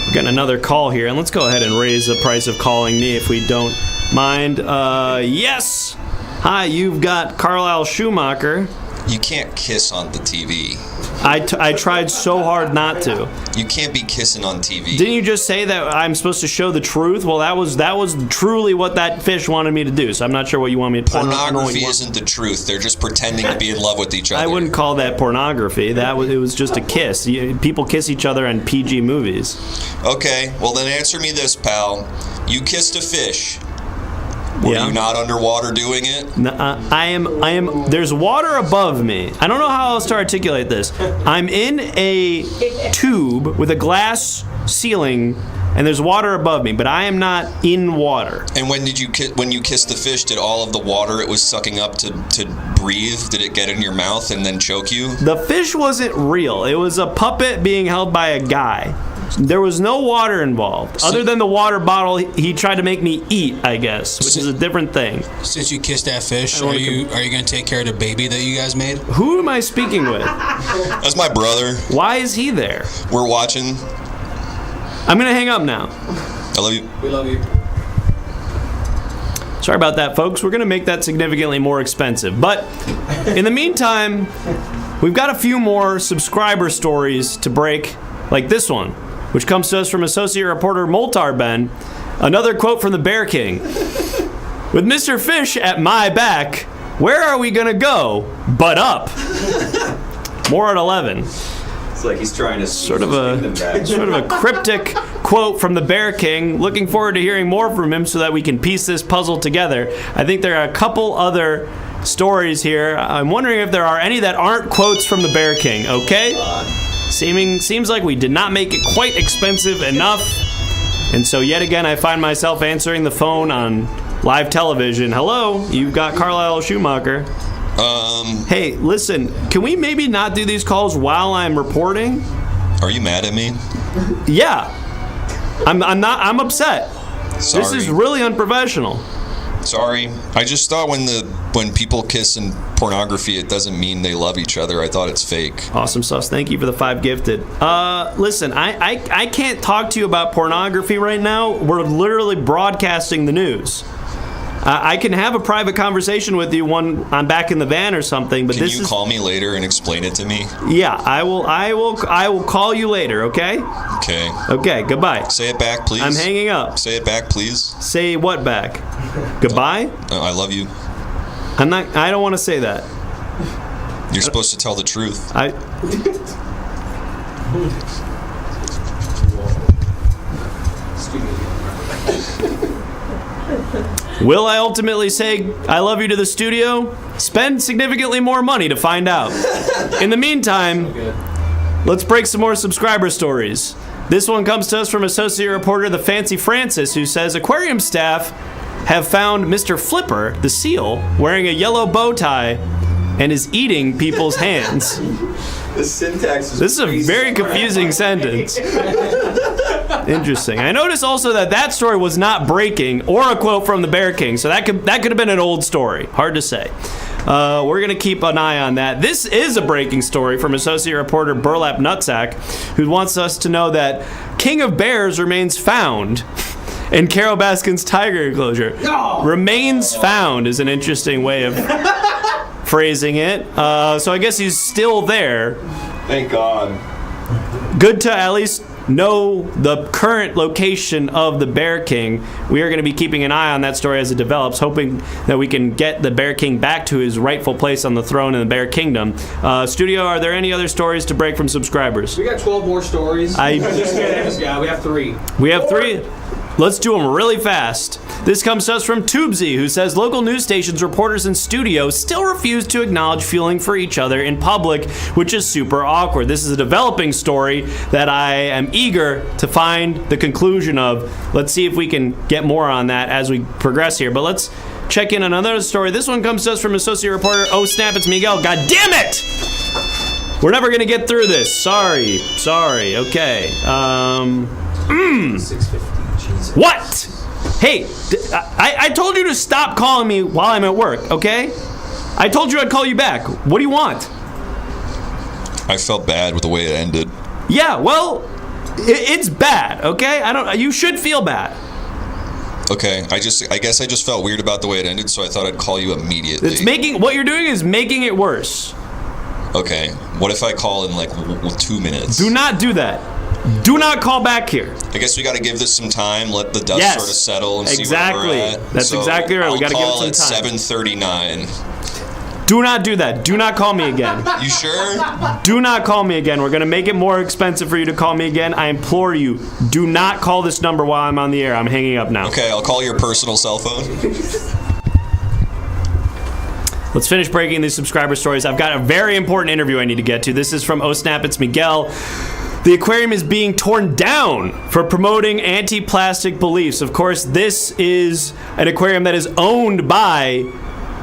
We're getting another call here, and let's go ahead and raise the price of calling me if we don't mind. Yes! Hi, you've got Carlisle Schumacher. You can't kiss on the TV. I tried so hard not to. You can't be kissing on TV. Didn't you just say that I'm supposed to show the truth? Well, that was truly what that fish wanted me to do. So I'm not sure what you want me to. Pornography isn't the truth. They're just pretending to be in love with each other. I wouldn't call that pornography. It was just a kiss. People kiss each other in PG movies. Okay, well then answer me this, pal. You kissed a fish. Were you not underwater doing it? No, I am. There's water above me. I don't know how else to articulate this. I'm in a tube with a glass ceiling, and there's water above me, but I am not in water. And when you kissed the fish, did all of the water it was sucking up to breathe, did it get in your mouth and then choke you? The fish wasn't real. It was a puppet being held by a guy. There was no water involved, other than the water bottle he tried to make me eat, I guess, which is a different thing. Since you kissed that fish, are you going to take care of the baby that you guys made? Who am I speaking with? That's my brother. Why is he there? We're watching. I'm going to hang up now. I love you. We love you. Sorry about that, folks. We're going to make that significantly more expensive. But in the meantime, we've got a few more subscriber stories to break, like this one, which comes to us from associate reporter Moltar Ben. Another quote from the Bear King. With Mr. Fish at my back, where are we going to go but up? More at 11. It's like he's trying to sort of a cryptic quote from the Bear King. Looking forward to hearing more from him so that we can piece this puzzle together. I think there are a couple other stories here. I'm wondering if there are any that aren't quotes from the Bear King, okay? Seems like we did not make it quite expensive enough. And so yet again, I find myself answering the phone on live television. Hello, you've got Carlisle Schumacher. Hey, listen, can we maybe not do these calls while I'm reporting? Are you mad at me? Yeah. I'm upset. Sorry. This is really unprofessional. Sorry. I just thought when people kiss in pornography, it doesn't mean they love each other. I thought it's fake. Awesome sauce. Thank you for the 5 gifted. Listen, I can't talk to you about pornography right now. We're literally broadcasting the news. I can have a private conversation with you when I'm back in the van or something, but Can you call me later and explain it to me? Yeah, I will call you later, okay? Okay. Okay, goodbye. Say it back, please. I'm hanging up. Say it back, please. Say what back? Goodbye? I love you. I don't want to say that. You're supposed to tell the truth. Will I ultimately say I love you to the studio? Spend significantly more money to find out. In the meantime, let's break some more subscriber stories. This one comes to us from associate reporter The Fancy Francis, who says aquarium staff have found Mr. Flipper, the seal, wearing a yellow bow tie and is eating people's hands. The syntax is This is a very confusing sentence. Interesting. I noticed also that story was not breaking or a quote from the Bear King, so that could have been an old story. Hard to say. We're going to keep an eye on that. This is a breaking story from associate reporter Burlap Nutsack, who wants us to know that King of Bears remains found in Carol Baskin's tiger enclosure. Remains found is an interesting way of phrasing it. So I guess he's still there. Thank God. Good to at least know the current location of the Bear King. We are going to be keeping an eye on that story as it develops, hoping that we can get the Bear King back to his rightful place on the throne in the Bear Kingdom. Studio, are there any other stories to break from subscribers? We got 12 more stories. Yeah, we have 3. We have 3? Let's do them really fast. This comes to us from Tubesy, who says local news stations, reporters, and studios still refuse to acknowledge feeling for each other in public, which is super awkward. This is a developing story that I am eager to find the conclusion of. Let's see if we can get more on that as we progress here. But let's check in on another story. This one comes to us from associate reporter, oh snap, it's Miguel. God damn it! We're never going to get through this. Sorry. Okay. 650. What? Hey, I told you to stop calling me while I'm at work, okay? I told you I'd call you back. What do you want? I felt bad with the way it ended. Yeah, well, it's bad, okay? You should feel bad. Okay, I guess I just felt weird about the way it ended, so I thought I'd call you immediately. What you're doing is making it worse. Okay, what if I call in like 2 minutes? Do not do that. Do not call back here. I guess we got to give this some time, let the dust sort of settle and see where we're at. That's exactly right. We got to give it some time. I'll call at 7:39. Do not do that. Do not call me again. You sure? Do not call me again. We're going to make it more expensive for you to call me again. I implore you, do not call this number while I'm on the air. I'm hanging up now. Okay, I'll call your personal cell phone. Let's finish breaking these subscriber stories. I've got a very important interview I need to get to. This is from Oh Snap, it's Miguel. The aquarium is being torn down for promoting anti-plastic beliefs. Of course, this is an aquarium that is owned by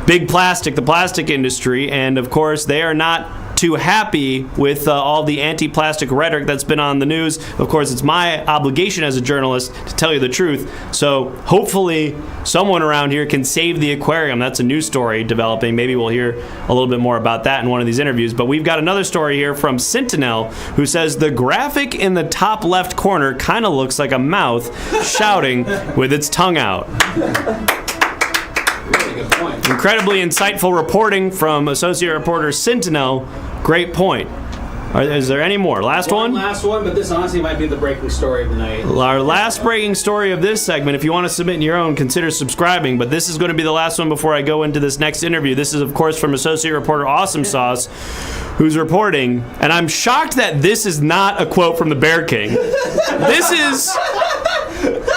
Big Plastic, the plastic industry, and of course, they are not too happy with all the anti-plastic rhetoric that's been on the news. Of course, it's my obligation as a journalist to tell you the truth. So hopefully someone around here can save the aquarium. That's a news story developing. Maybe we'll hear a little bit more about that in one of these interviews. But we've got another story here from Sentinel, who says the graphic in the top left corner kind of looks like a mouth shouting with its tongue out. Really good point. Incredibly insightful reporting from associate reporter Sentinel. Great point. Is there any more? Last one? Last one, but this honestly might be the breaking story of the night. Our last breaking story of this segment. If you want to submit your own, consider subscribing. But this is going to be the last one before I go into this next interview. This is, of course, from associate reporter Awesome Sauce, who's reporting. And I'm shocked that this is not a quote from the Bear King.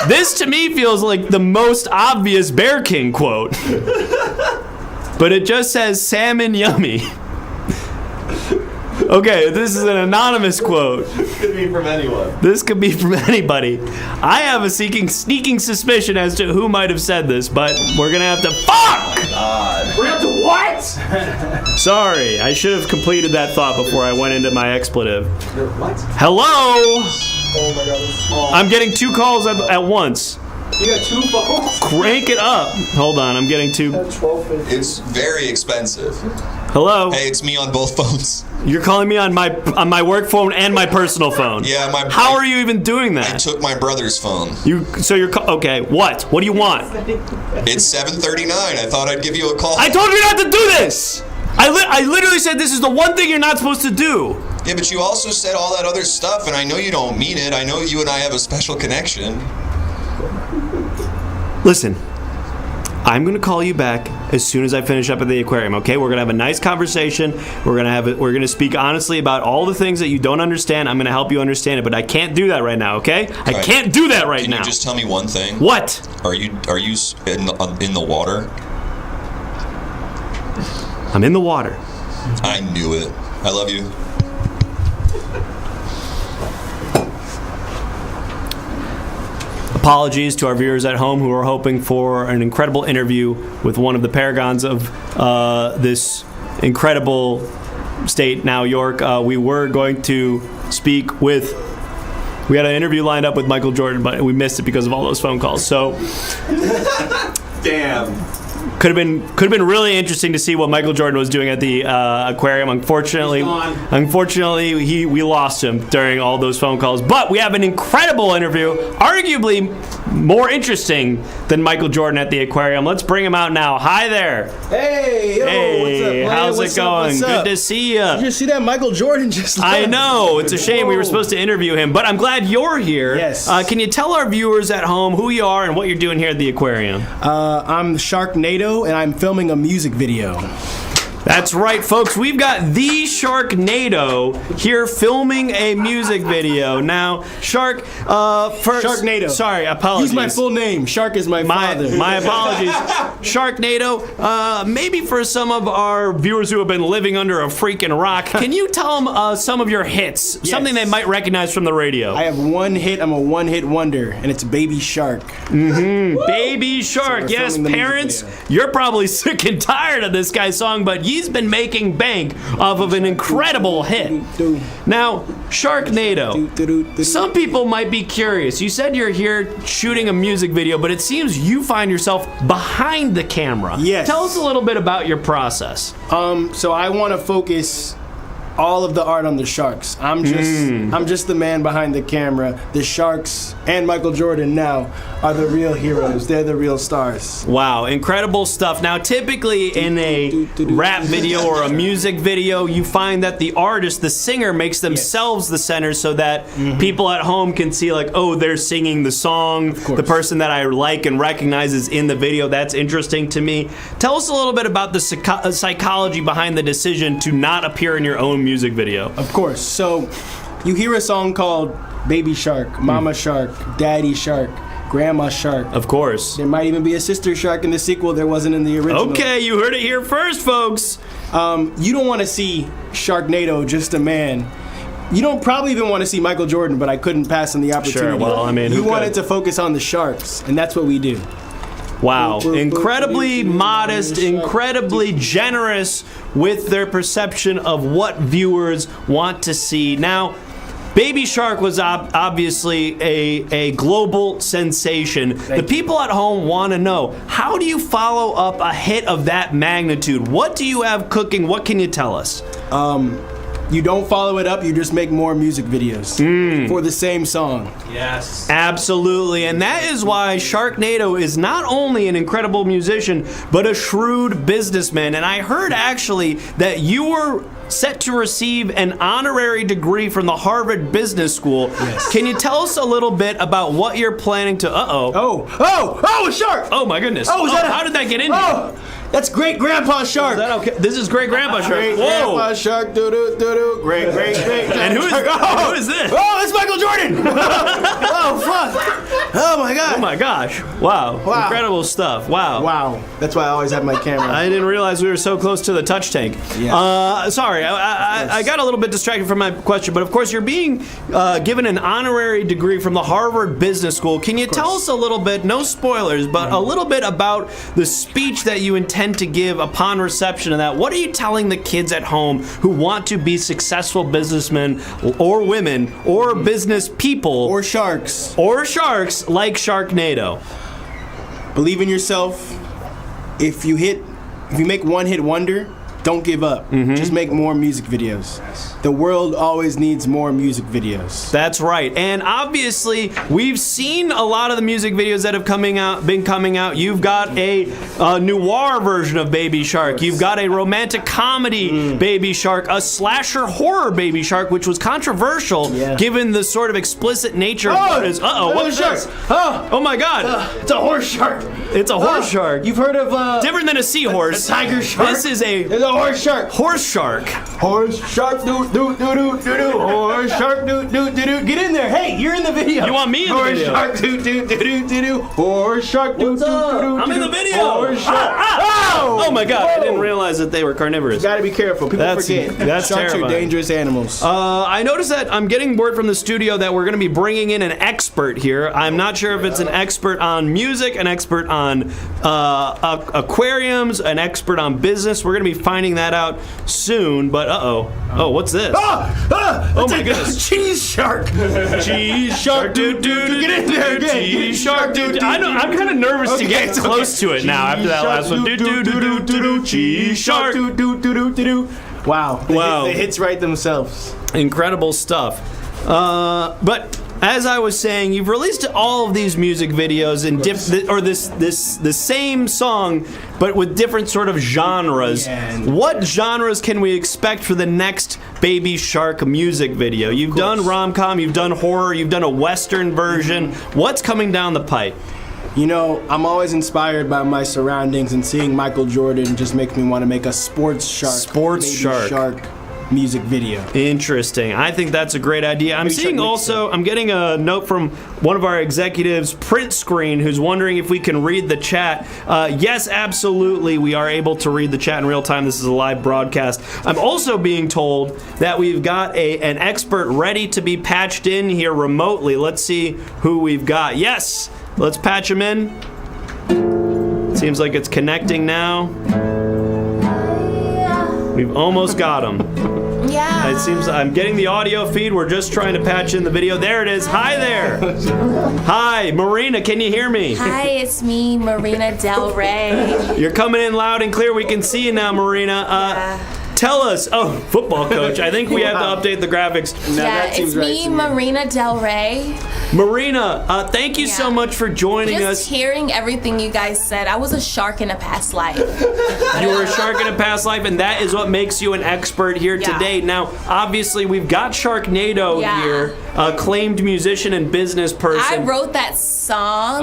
This to me feels like the most obvious Bear King quote. But it just says salmon yummy. Okay, this is an anonymous quote. This could be from anyone. This could be from anybody. I have a sneaking suspicion as to who might have said this, but we're gonna have to. Fuck! Oh God. We're up to what? Sorry, I should have completed that thought before I went into my expletive. What? Hello? Oh my God. I'm getting 2 calls at once. You got 2 phones? Crank it up. Hold on, I'm getting 2. It's very expensive. Hello? Hey, it's me on both phones. You're calling me on my work phone and my personal phone. Yeah, How are you even doing that? I took my brother's phone. Okay, what? What do you want? It's 7:39. I thought I'd give you a call. I told you not to do this! I literally said this is the one thing you're not supposed to do. Yeah, but you also said all that other stuff, and I know you don't mean it. I know you and I have a special connection. Listen, I'm going to call you back as soon as I finish up at the aquarium, okay? We're going to have a nice conversation. We're going to speak honestly about all the things that you don't understand. I'm going to help you understand it, but I can't do that right now, okay? I can't do that right now. Can you just tell me one thing? What? Are you in the water? I'm in the water. I knew it. I love you. Apologies to our viewers at home who are hoping for an incredible interview with one of the paragons of this incredible state, now York. We were going to speak with... We had an interview lined up with Michael Jordan, but we missed it because of all those phone calls. So... Damn. Could have been really interesting to see what Michael Jordan was doing at the aquarium. Unfortunately, we lost him during all those phone calls. But we have an incredible interview, arguably more interesting than Michael Jordan at the aquarium. Let's bring him out now. Hi there. Hey, yo, what's up, man? How's it going? Good to see you. Did you see that Michael Jordan just left? I know. It's a shame we were supposed to interview him, but I'm glad you're here. Yes. Can you tell our viewers at home who you are and what you're doing here at the aquarium? I'm Sharknado, and I'm filming a music video. That's right, folks. We've got the Sharknado here filming a music video. Now, first... Sharknado. Sorry, apologies. Use my full name. Shark is my father. My apologies. Sharknado, maybe for some of our viewers who have been living under a freaking rock, can you tell them some of your hits? Yes. Something they might recognize from the radio. I have one hit. I'm a one-hit wonder, and it's Baby Shark. Mm-hmm. Baby Shark. So yes, parents, you're probably sick and tired of this guy's song, but he's been making bank off of an incredible hit. Now, Sharknado, some people might be curious. You said you're here shooting a music video, but it seems you find yourself behind the camera. Yes. Tell us a little bit about your process. So I want to focus all of the art on the sharks. I'm just the man behind the camera. The sharks and Michael Jordan now are the real heroes. They're the real stars. Wow, incredible stuff. Now, typically in a rap video or a music video, you find that the artist, the singer, makes themselves the center so that people at home can see like, oh, they're singing the song. The person that I like and recognize is in the video. That's interesting to me. Tell us a little bit about the psychology behind the decision to not appear in your own music video. Of course. So you hear a song called Baby Shark, Mama Shark, Daddy Shark, Grandma Shark. Of course. There might even be a sister shark in the sequel. There wasn't in the original. Okay, you heard it here first, folks. You don't want to see Sharknado, just a man. You don't probably even want to see Michael Jordan, but I couldn't pass on the opportunity. Sure, well, I mean, you wanted to focus on the sharks, and that's what we do. Wow. Incredibly modest, incredibly generous with their perception of what viewers want to see. Now, Baby Shark was obviously a global sensation. The people at home want to know, how do you follow up a hit of that magnitude? What do you have cooking? What can you tell us? You don't follow it up, you just make more music videos for the same song. Yes. Absolutely. And that is why Sharknado is not only an incredible musician, but a shrewd businessman. And I heard actually that you were set to receive an honorary degree from the Harvard Business School. Yes. Can you tell us a little bit about what you're planning to... Oh, a shark! Oh, my goodness. How did that get in here? That's Great Grandpa Shark. Is that okay? This is Great Grandpa Shark. Great Grandpa Shark, doo-doo-doo-doo. Great. And who is this? Oh, it's Michael Jordan. Oh, fuck. Oh, my God. Oh, my gosh. Wow. Incredible stuff. Wow. That's why I always have my camera. I didn't realize we were so close to the touch tank. Yeah. Sorry, I got a little bit distracted from my question, but of course you're being given an honorary degree from the Harvard Business School. Can you tell us a little bit, no spoilers, but a little bit about the speech that you intend to give upon reception of that? What are you telling the kids at home who want to be successful businessmen or women or business people or sharks like Sharknado? Believe in yourself. If you make one hit wonder, don't give up. Just make more music videos. The world always needs more music videos. That's right. And obviously, we've seen a lot of the music videos that have been coming out. You've got a noir version of Baby Shark. You've got a romantic comedy Baby Shark, a slasher horror Baby Shark, which was controversial given the sort of explicit nature of what is. What is this? Oh my God! It's a horse shark. It's a horse shark. You've heard of different than a seahorse. A tiger shark. This is it's a horse shark. Horse shark. Horse shark. Do do do do do do. Horse shark. Do do do do. Get in there. Hey, you're in the video. You want me in the video? Horse shark. Do do do do do do. Horse shark. Do do do do. I'm in the video. Horse shark. Oh my God! I didn't realize that they were carnivorous. You gotta be careful. People forget. That's Sharks terrifying. are dangerous animals. I noticed that I'm getting word from the studio that we're going to be bringing in an expert here. I'm not sure if it's an expert on music, an expert on aquariums, an expert on business. We're going to be finding that out soon. But oh, what's this? Oh my goodness! Cheese shark. Cheese shark. Do do do. Get in there again. Cheese shark. Do. I know. I'm kind of nervous to get close to it now after that last one. Do do do do do do. Cheese shark. Do do do do do do. Wow. Wow. The hits write themselves. Incredible stuff. But as I was saying, you've released all of these music videos in the same song, but with different sort of genres. What genres can we expect for the next Baby Shark music video? You've done rom-com, you've done horror, you've done a Western version. What's coming down the pipe? You know, I'm always inspired by my surroundings, and seeing Michael Jordan just makes me want to make a sports shark music video. Interesting. I think that's a great idea. I'm seeing also, I'm getting a note from one of our executives, Print Screen, who's wondering if we can read the chat. Yes, absolutely. We are able to read the chat in real time. This is a live broadcast. I'm also being told that we've got an expert ready to be patched in here remotely. Let's see who we've got. Yes, let's patch him in. Seems like it's connecting now. We've almost got him. Yeah. It seems I'm getting the audio feed. We're just trying to patch in the video. There it is. Hi there. Hi, Marina. Can you hear me? Hi, it's me, Marina Del Rey. You're coming in loud and clear. We can see you now, Marina. Tell us. Oh, football coach. I think we have to update the graphics. It's me, Marina Del Rey. Marina, thank you so much for joining us. Just hearing everything you guys said, I was a shark in a past life. You were a shark in a past life, and that is what makes you an expert here today. Now, obviously, we've got Sharknado here, acclaimed musician and business person. I wrote that song,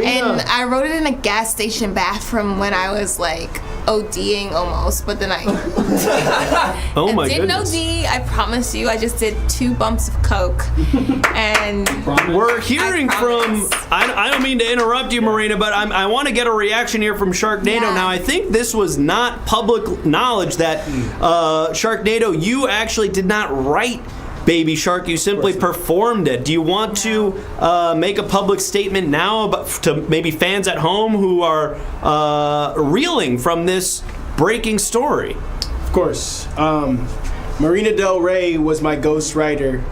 and I wrote it in a gas station bathroom when I was like ODing almost, but then I didn't OD. I promise you, I just did 2 bumps of coke, and we're hearing from. I don't mean to interrupt you, Marina, but I want to get a reaction here from Sharknado. Now, I think this was not public knowledge that Sharknado, you actually did not write Baby Shark, you simply performed it. Do you want to make a public statement now to maybe fans at home who are reeling from this breaking story? Of course. Marina Del Rey was my ghostwriter.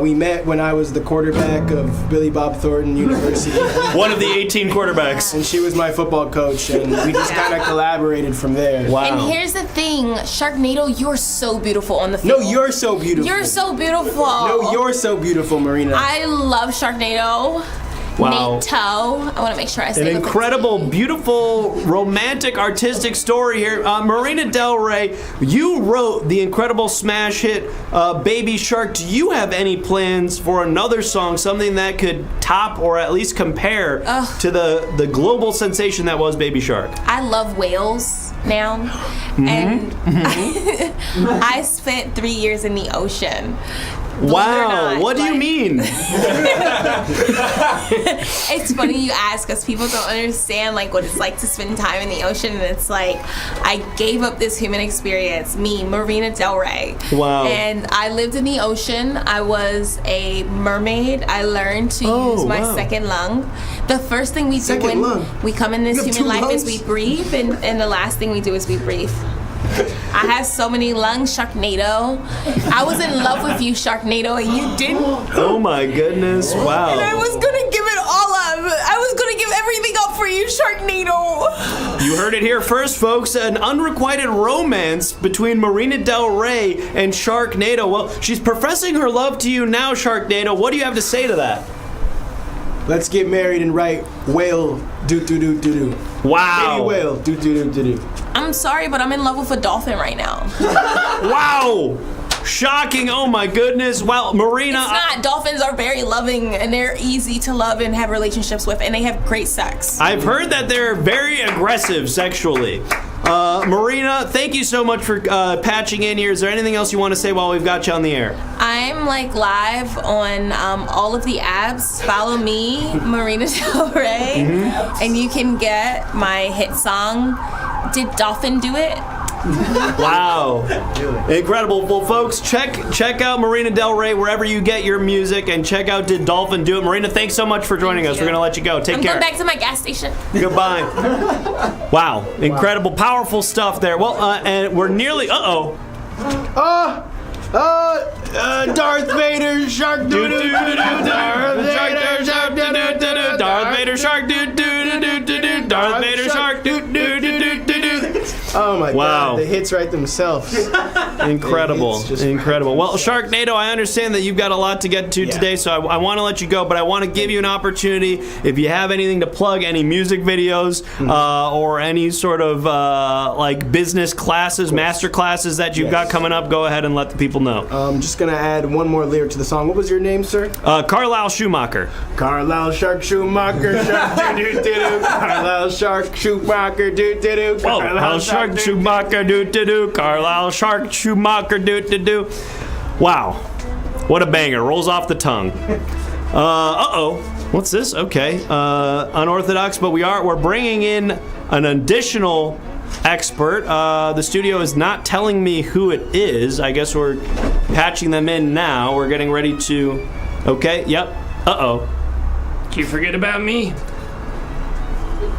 We met when I was the quarterback of Billy Bob Thornton University. One of the 18 quarterbacks. And she was my football coach, and we just kind of collaborated from there. Wow. And here's the thing, Sharknado, you're so beautiful on the field. No, you're so beautiful. You're so beautiful. No, you're so beautiful, Marina. I love Sharknado. Wow. Nate Toe. I want to make sure I say an incredible, beautiful, romantic, artistic story here. Marina Del Rey, you wrote the incredible smash hit Baby Shark. Do you have any plans for another song, something that could top or at least compare to the global sensation that was Baby Shark? I love whales now. And I spent 3 years in the ocean. Wow, what do you mean? It's funny you ask, because people don't understand like what it's like to spend time in the ocean, and it's like I gave up this human experience, me, Marina Del Rey. Wow. And I lived in the ocean. I was a mermaid. I learned to use my second lung. The first thing we do when we come in this human life is we breathe, and the last thing we do is we breathe. I have so many lungs, Sharknado. I was in love with you, Sharknado, and you didn't. Oh my goodness, wow. And I was gonna give it all up. I was gonna give everything up for you, Sharknado. You heard it here first, folks. An unrequited romance between Marina Del Rey and Sharknado. Well, she's professing her love to you now, Sharknado. What do you have to say to that? Let's get married and write whale do. Wow. Baby whale do. I'm sorry, but I'm in love with a dolphin right now. Wow. Shocking. Oh my goodness. Well, Marina. It's not. Dolphins are very loving and they're easy to love and have relationships with, and they have great sex. I've heard that they're very aggressive sexually. Marina, thank you so much for patching in here. Is there anything else you want to say while we've got you on the air? I'm like live on all of the apps. Follow me, Marina Del Rey, and you can get my hit song, Did Dolphin Do It? Wow. Incredible. Well, folks, check out Marina Del Rey wherever you get your music, and check out Did Dolphin Do It. Marina, thanks so much for joining us. We're going to let you go. Take care. I'm going back to my gas station. Goodbye. Wow. Incredible, powerful stuff there. Well, and we're nearly... Darth Vader, shark doo doo doo doo. Darth Vader, shark doo doo doo. Darth Vader, shark doo doo doo doo doo. Darth Vader, shark doo doo doo doo doo. Oh my Wow. God, the hits write themselves. Incredible. Incredible. Well, Sharknado, I understand that you've got a lot to get to today, so I want to let you go, but I want to give you an opportunity. If you have anything to plug, any music videos, or any sort of like business classes, master classes that you've got coming up, go ahead and let the people know. I'm just going to add one more lyric to the song. What was your name, sir? Carlisle Schumacher. Carlisle Shark Schumacher, shark doo doo doo. Carlisle Shark Schumacher, doo doo doo. Carlisle Shark Schumacher, doo doo doo. Carlisle Shark Schumacher, doo doo doo. Wow, what a banger! Rolls off the tongue. What's this? Okay, unorthodox, but we're bringing in an additional expert. The studio is not telling me who it is. I guess we're patching them in now. We're getting ready to. Okay. Yep. Did you forget about me?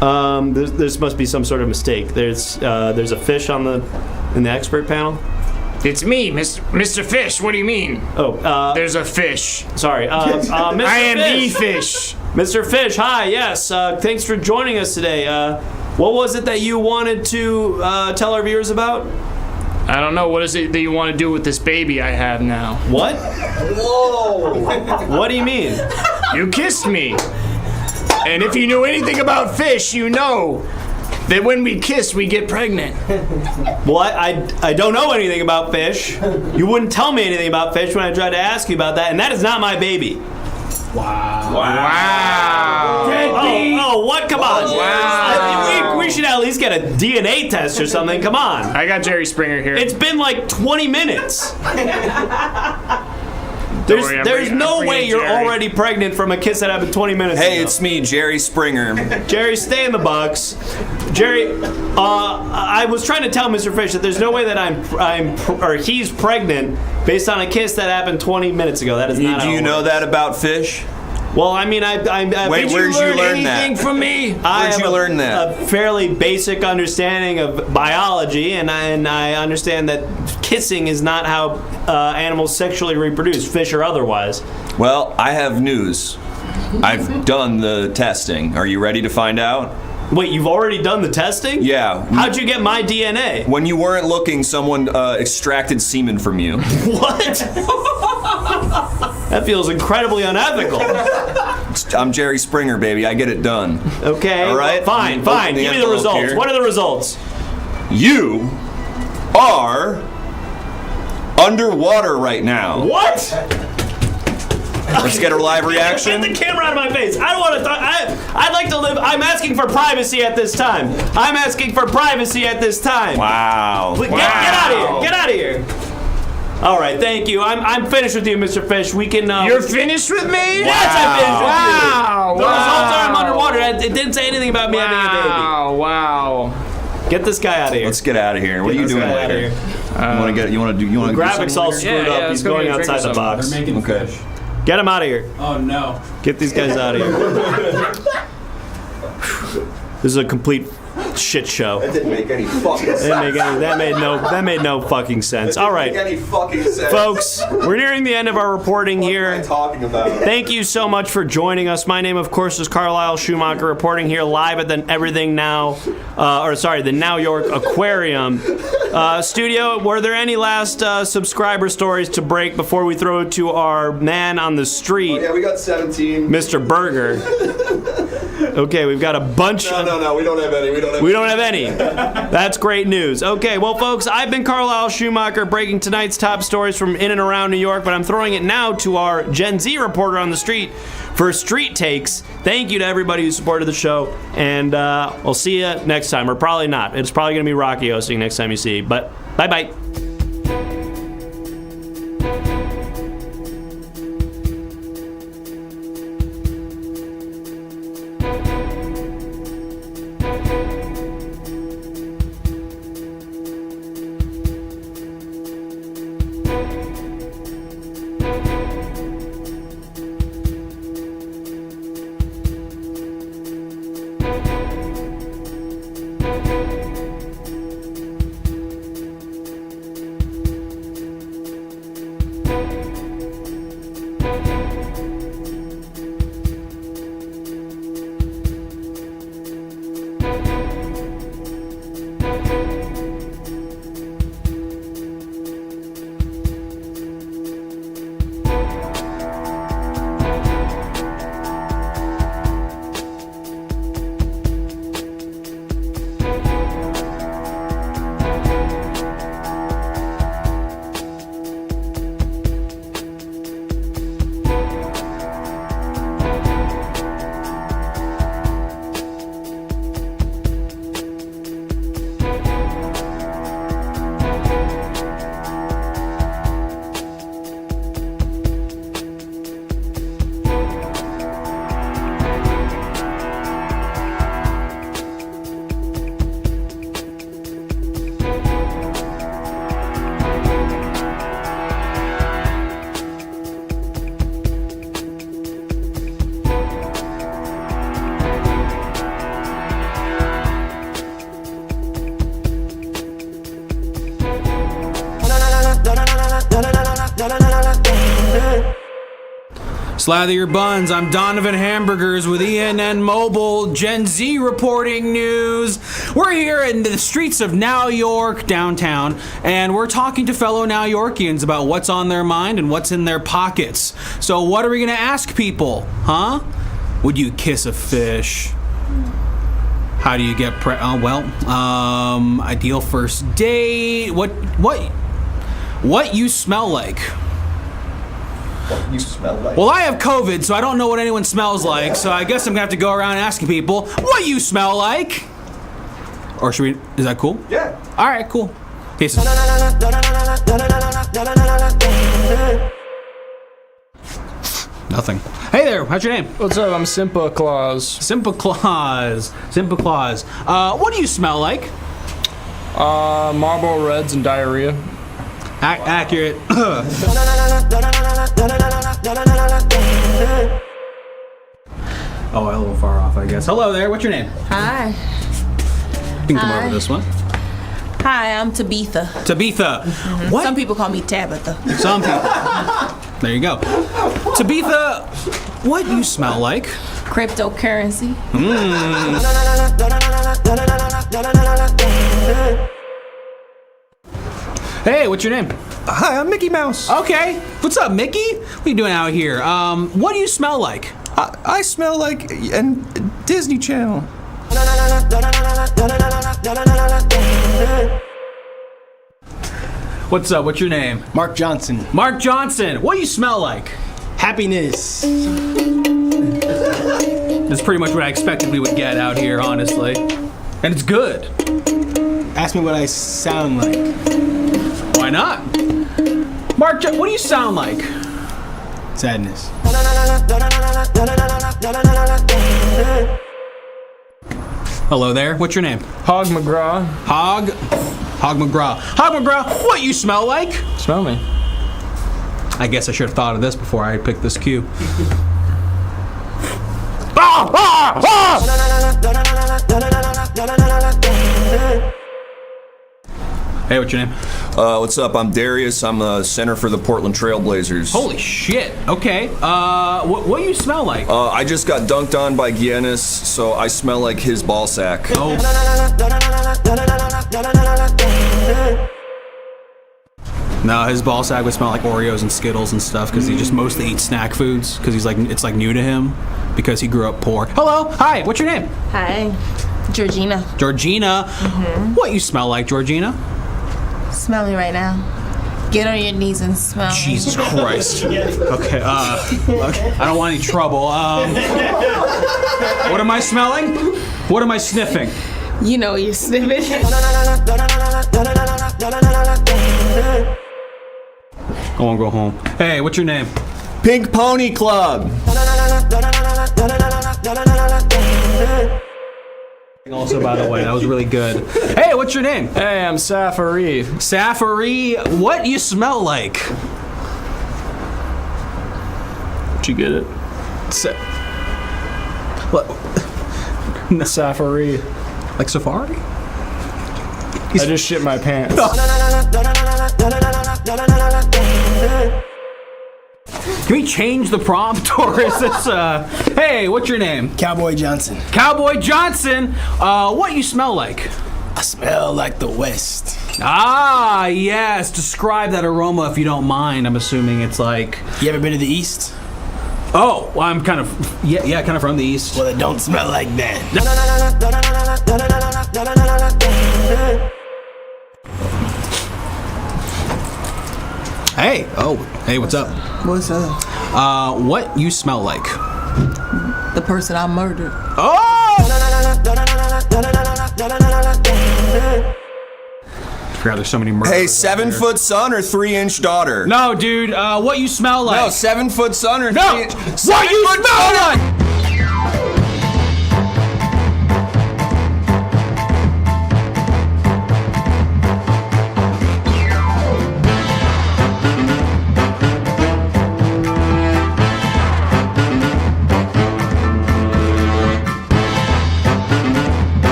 There must be some sort of mistake. There's a fish in the expert panel. It's me, Mr. Fish. What do you mean? There's a fish. Sorry, Mr. I am Fish. the fish. Mr. Fish, hi. Yes, thanks for joining us today. What was it that you wanted to tell our viewers about? I don't know. What is it that you want to do with this baby I have now? What? Whoa! What do you mean? You kissed me. And if you knew anything about fish, you know that when we kiss, we get pregnant. Well, I don't know anything about fish. You wouldn't tell me anything about fish when I tried to ask you about that, and that is not my baby. Wow. Oh, what? Come on. Wow. We should at least get a DNA test or something. Come on. I got Jerry Springer here. It's been like 20 minutes. There's no way you're already pregnant from a kiss that happened 20 minutes ago. Hey, it's me, Jerry Springer. Jerry, stay in the box. Jerry, I was trying to tell Mr. Fish that there's no way that he's pregnant based on a kiss that happened 20 minutes ago. That is not. Do you know that about fish? Well, I mean, Wait, where'd you learn that? From me? Where'd you learn that? A fairly basic understanding of biology, and I understand that kissing is not how animals sexually reproduce, fish or otherwise. Well, I have news. I've done the testing. Are you ready to find out? Wait, you've already done the testing? Yeah. How'd you get my DNA? When you weren't looking, someone extracted semen from you. What? That feels incredibly unethical. I'm Jerry Springer, baby. I get it done. Okay. All right. Fine. Give me the results. Here. What are the results? You are underwater right now. What? Let's get a live reaction. Get the camera out of my face. I don't want to. I'd like to live. I'm asking for privacy at this time. Wow. Get out of here. Get out of here. All right, thank you. I'm finished with you, Mr. Fish. We can. You're finished with me? Yes, I'm finished with you. The results are I'm underwater. It didn't say anything about me having a baby. Wow. Get this guy out of here. Let's get out of here. What are you doing later? You want to do graphics all screwed up. He's going outside the box. They're making fish. Get him out of here. Oh no. Get these guys out of here. This is a complete shit show. That didn't make any fucking sense. That made no fucking sense. All right, any fucking sense. folks, we're nearing the end of our reporting here. What am I talking about? Thank you so much for joining us. My name, of course, is Carlisle Schumacher, reporting here live at the Everything Now the Now York Aquarium. Studio, were there any last subscriber stories to break before we throw it to our man on the street? Oh, yeah, we got 17. Mr. Berger. Okay, we've got a bunch. No, we don't have any. We don't have any. That's great news. Okay, well, folks, I've been Carlisle Schumacher breaking tonight's top stories from in and around New York, but I'm throwing it now to our Gen Z reporter on the street for Street Takes. Thank you to everybody who supported the show, and we'll see you next time, or probably not. It's probably going to be Rocky hosting next time you see, but bye-bye. Slather your buns. I'm Donovan Hamburgers with ENN Mobile Gen Z reporting news. We're here in the streets of Now York downtown, and we're talking to fellow Now Yorkians about what's on their mind and what's in their pockets. So what are we gonna ask people, huh? Would you kiss a fish? How do you get ideal first date? What you smell like? What you smell like? Well, I have COVID, so I don't know what anyone smells like, so I guess I'm gonna have to go around asking people what you smell like. Or should we, is that cool? Yeah. Alright, cool. Okay, so nothing. Hey there, what's your name? What's up? I'm Simple Claus. Simple Claus. Simple Claus. What do you smell like? Marlboro Reds and diarrhea. Accurate. Oh, a little far off, I guess. Hello there, what's your name? Hi. You can come over this one. Hi, I'm Tabitha. Tabitha. Mm-hmm. What? Some people call me Tabitha. Some people. There you go. Tabitha, what do you smell like? Cryptocurrency. Hey, what's your name? Hi, I'm Mickey Mouse. Okay. What's up, Mickey? What are you doing out here? What do you smell like? I smell like Disney Channel. What's up? What's your name? Mark Johnson. Mark Johnson. What do you smell like? Happiness. That's pretty much what I expected we would get out here, honestly. And it's good. Ask me what I sound like. Why not? Mark, what do you sound like? Sadness. Hello there. What's your name? Hog McGraw. Hog McGraw. Hog McGraw, what you smell like? Smell me. I guess I should have thought of this before I picked this cue. Hey, what's your name? What's up? I'm Darius. I'm the center for the Portland Trailblazers. Holy shit. Okay. What do you smell like? I just got dunked on by Giannis, so I smell like his ball sack. Oh. No, his ball sack would smell like Oreos and Skittles and stuff because he just mostly eats snack foods because it's like new to him because he grew up poor. Hello, hi, what's your name? Hi, Georgina. Georgina. What you smell like, Georgina? Smell me right now. Get on your knees and smell. Jesus Christ. Okay, I don't want any trouble. What am I smelling? What am I sniffing? You know you're sniffing. I won't go home. Hey, what's your name? Pink Pony Club. Also, by the way, that was really good. Hey, what's your name? Hey, I'm Safari. Safari, what you smell like? Did you get it? What? Safari. Like safari? I just shit my pants. Can we change the prompt, or is this, hey, what's your name? Cowboy Johnson. Cowboy Johnson, what you smell like? I smell like the West. Ah, yes, describe that aroma if you don't mind. I'm assuming it's like... You ever been to the East? Oh, well, I'm kind of, yeah, kind of from the East. Well, it don't smell like that. Hey, hey, what's up? What's up? What you smell like? The person I murdered. Oh! I forgot there's so many murders. Hey, 7-foot son or 3-inch daughter? No, dude, what you smell like? No, 7-foot son or 3-inch... What you smell like?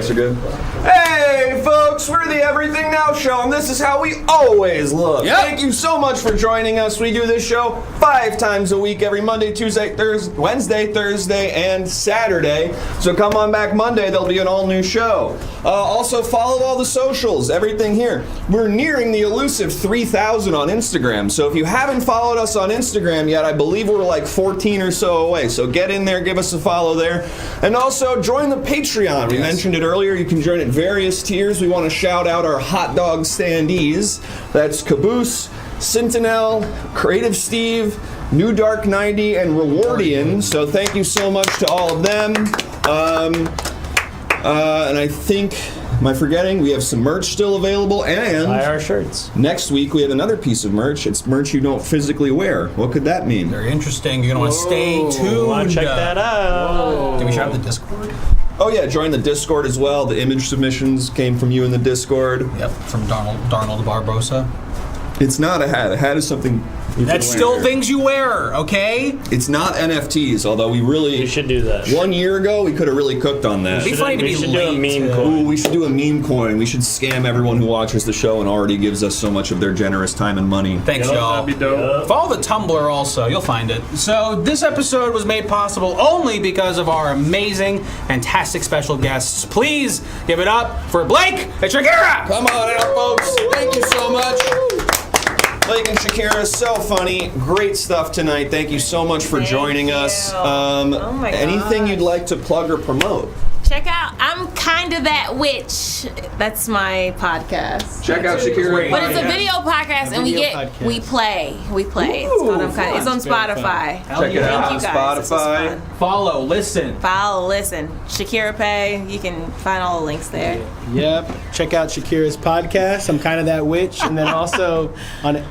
Are good. Hey, folks, we're the Everything Now Show, and this is how we always look. Yep. Thank you so much for joining us. We do this show 5 times a week, every Monday, Tuesday, Wednesday, Thursday, and Saturday. So come on back Monday, there'll be an all-new show. Also, follow all the socials, everything here. We're nearing the elusive 3,000 on Instagram, so if you haven't followed us on Instagram yet, I believe we're like 14 or so away. So get in there, give us a follow there. And also, join the Patreon. We mentioned it earlier. You can join at various tiers. We want to shout out our hot dog standees. That's Caboose, Sentinel, Creative Steve, New Dark 90, and Rewardian. So thank you so much to all of them. And I think, am I forgetting? We have some merch still available, and buy our shirts. Next week we have another piece of merch. It's merch you don't physically wear. What could that mean? Very interesting. You're gonna want to stay tuned. Want to check that out? Can we shout out the Discord? Oh yeah, join the Discord as well. The image submissions came from you in the Discord. Yep, from Darnold Barbosa. It's not a hat. A hat is something you That's can still wear. things you wear, okay? It's not NFTs, although we should do that. 1 year ago, we could have really cooked on that. It'd be funny to be should do a late. meme coin. Ooh, we should do a meme coin. We should scam everyone who watches the show and already gives us so much of their generous time and money. Thanks, y'all. That'd be dope. Follow the Tumblr also. You'll find it. So this episode was made possible only because of our amazing, fantastic special guests. Please give it up for Blake and Shakira. Come on out, folks. Thank you so much. Blake and Shakira, so funny. Great stuff tonight. Thank you so much for joining us. Oh my Anything gosh. you'd like to plug or promote? Check out I'm Kinda That Witch. That's my podcast. Check out Shakira. But it's a video podcast, and we play. It's called I'm Kinda. It's on Spotify. Check it out on Thank you guys. This was Spotify. fun. Follow, listen. Follow, listen. Shakira Paye. You can find all the links there. Yep. Check out Shakira's podcast. I'm Kind of That Witch. And then also on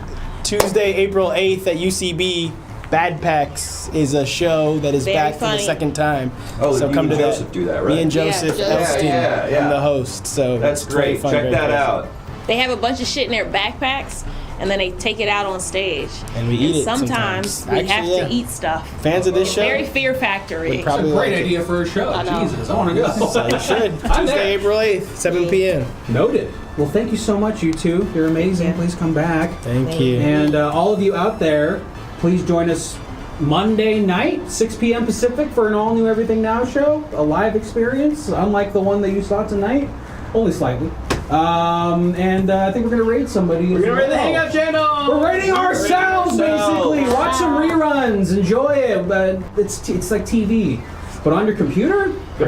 Tuesday, April 8th at UCB, Bad Packs is a show that is Very back for funny. the second time. Oh, so you come and to Joseph that. do that, right? Me and Joseph Yeah, Epstein. yeah. I'm the host. So That's it's very great. fun, Check very that fun. out. They have a bunch of shit in their backpacks, and then they take it out on stage. And we eat it sometimes we have Actually, to eat stuff. Fans of this show? Very Fear Factory. Would probably Great like it. idea for a show. I know. Jesus, I want to go. So you should. I'm there. Tuesday, April 8th, 7 p.m. Noted. Well, thank you so much, you two. You're amazing. Please come back. Thank you. And all of you out there, please join us Monday night, 6 p.m. Pacific, for an all-new Everything Now show, a live experience, unlike the one that you saw tonight, only slightly. And I think we're going to rate somebody. We're going to rate the Hangout channel! We're rating ourselves, basically! Watch some reruns, enjoy it, but it's like TV. But on your computer,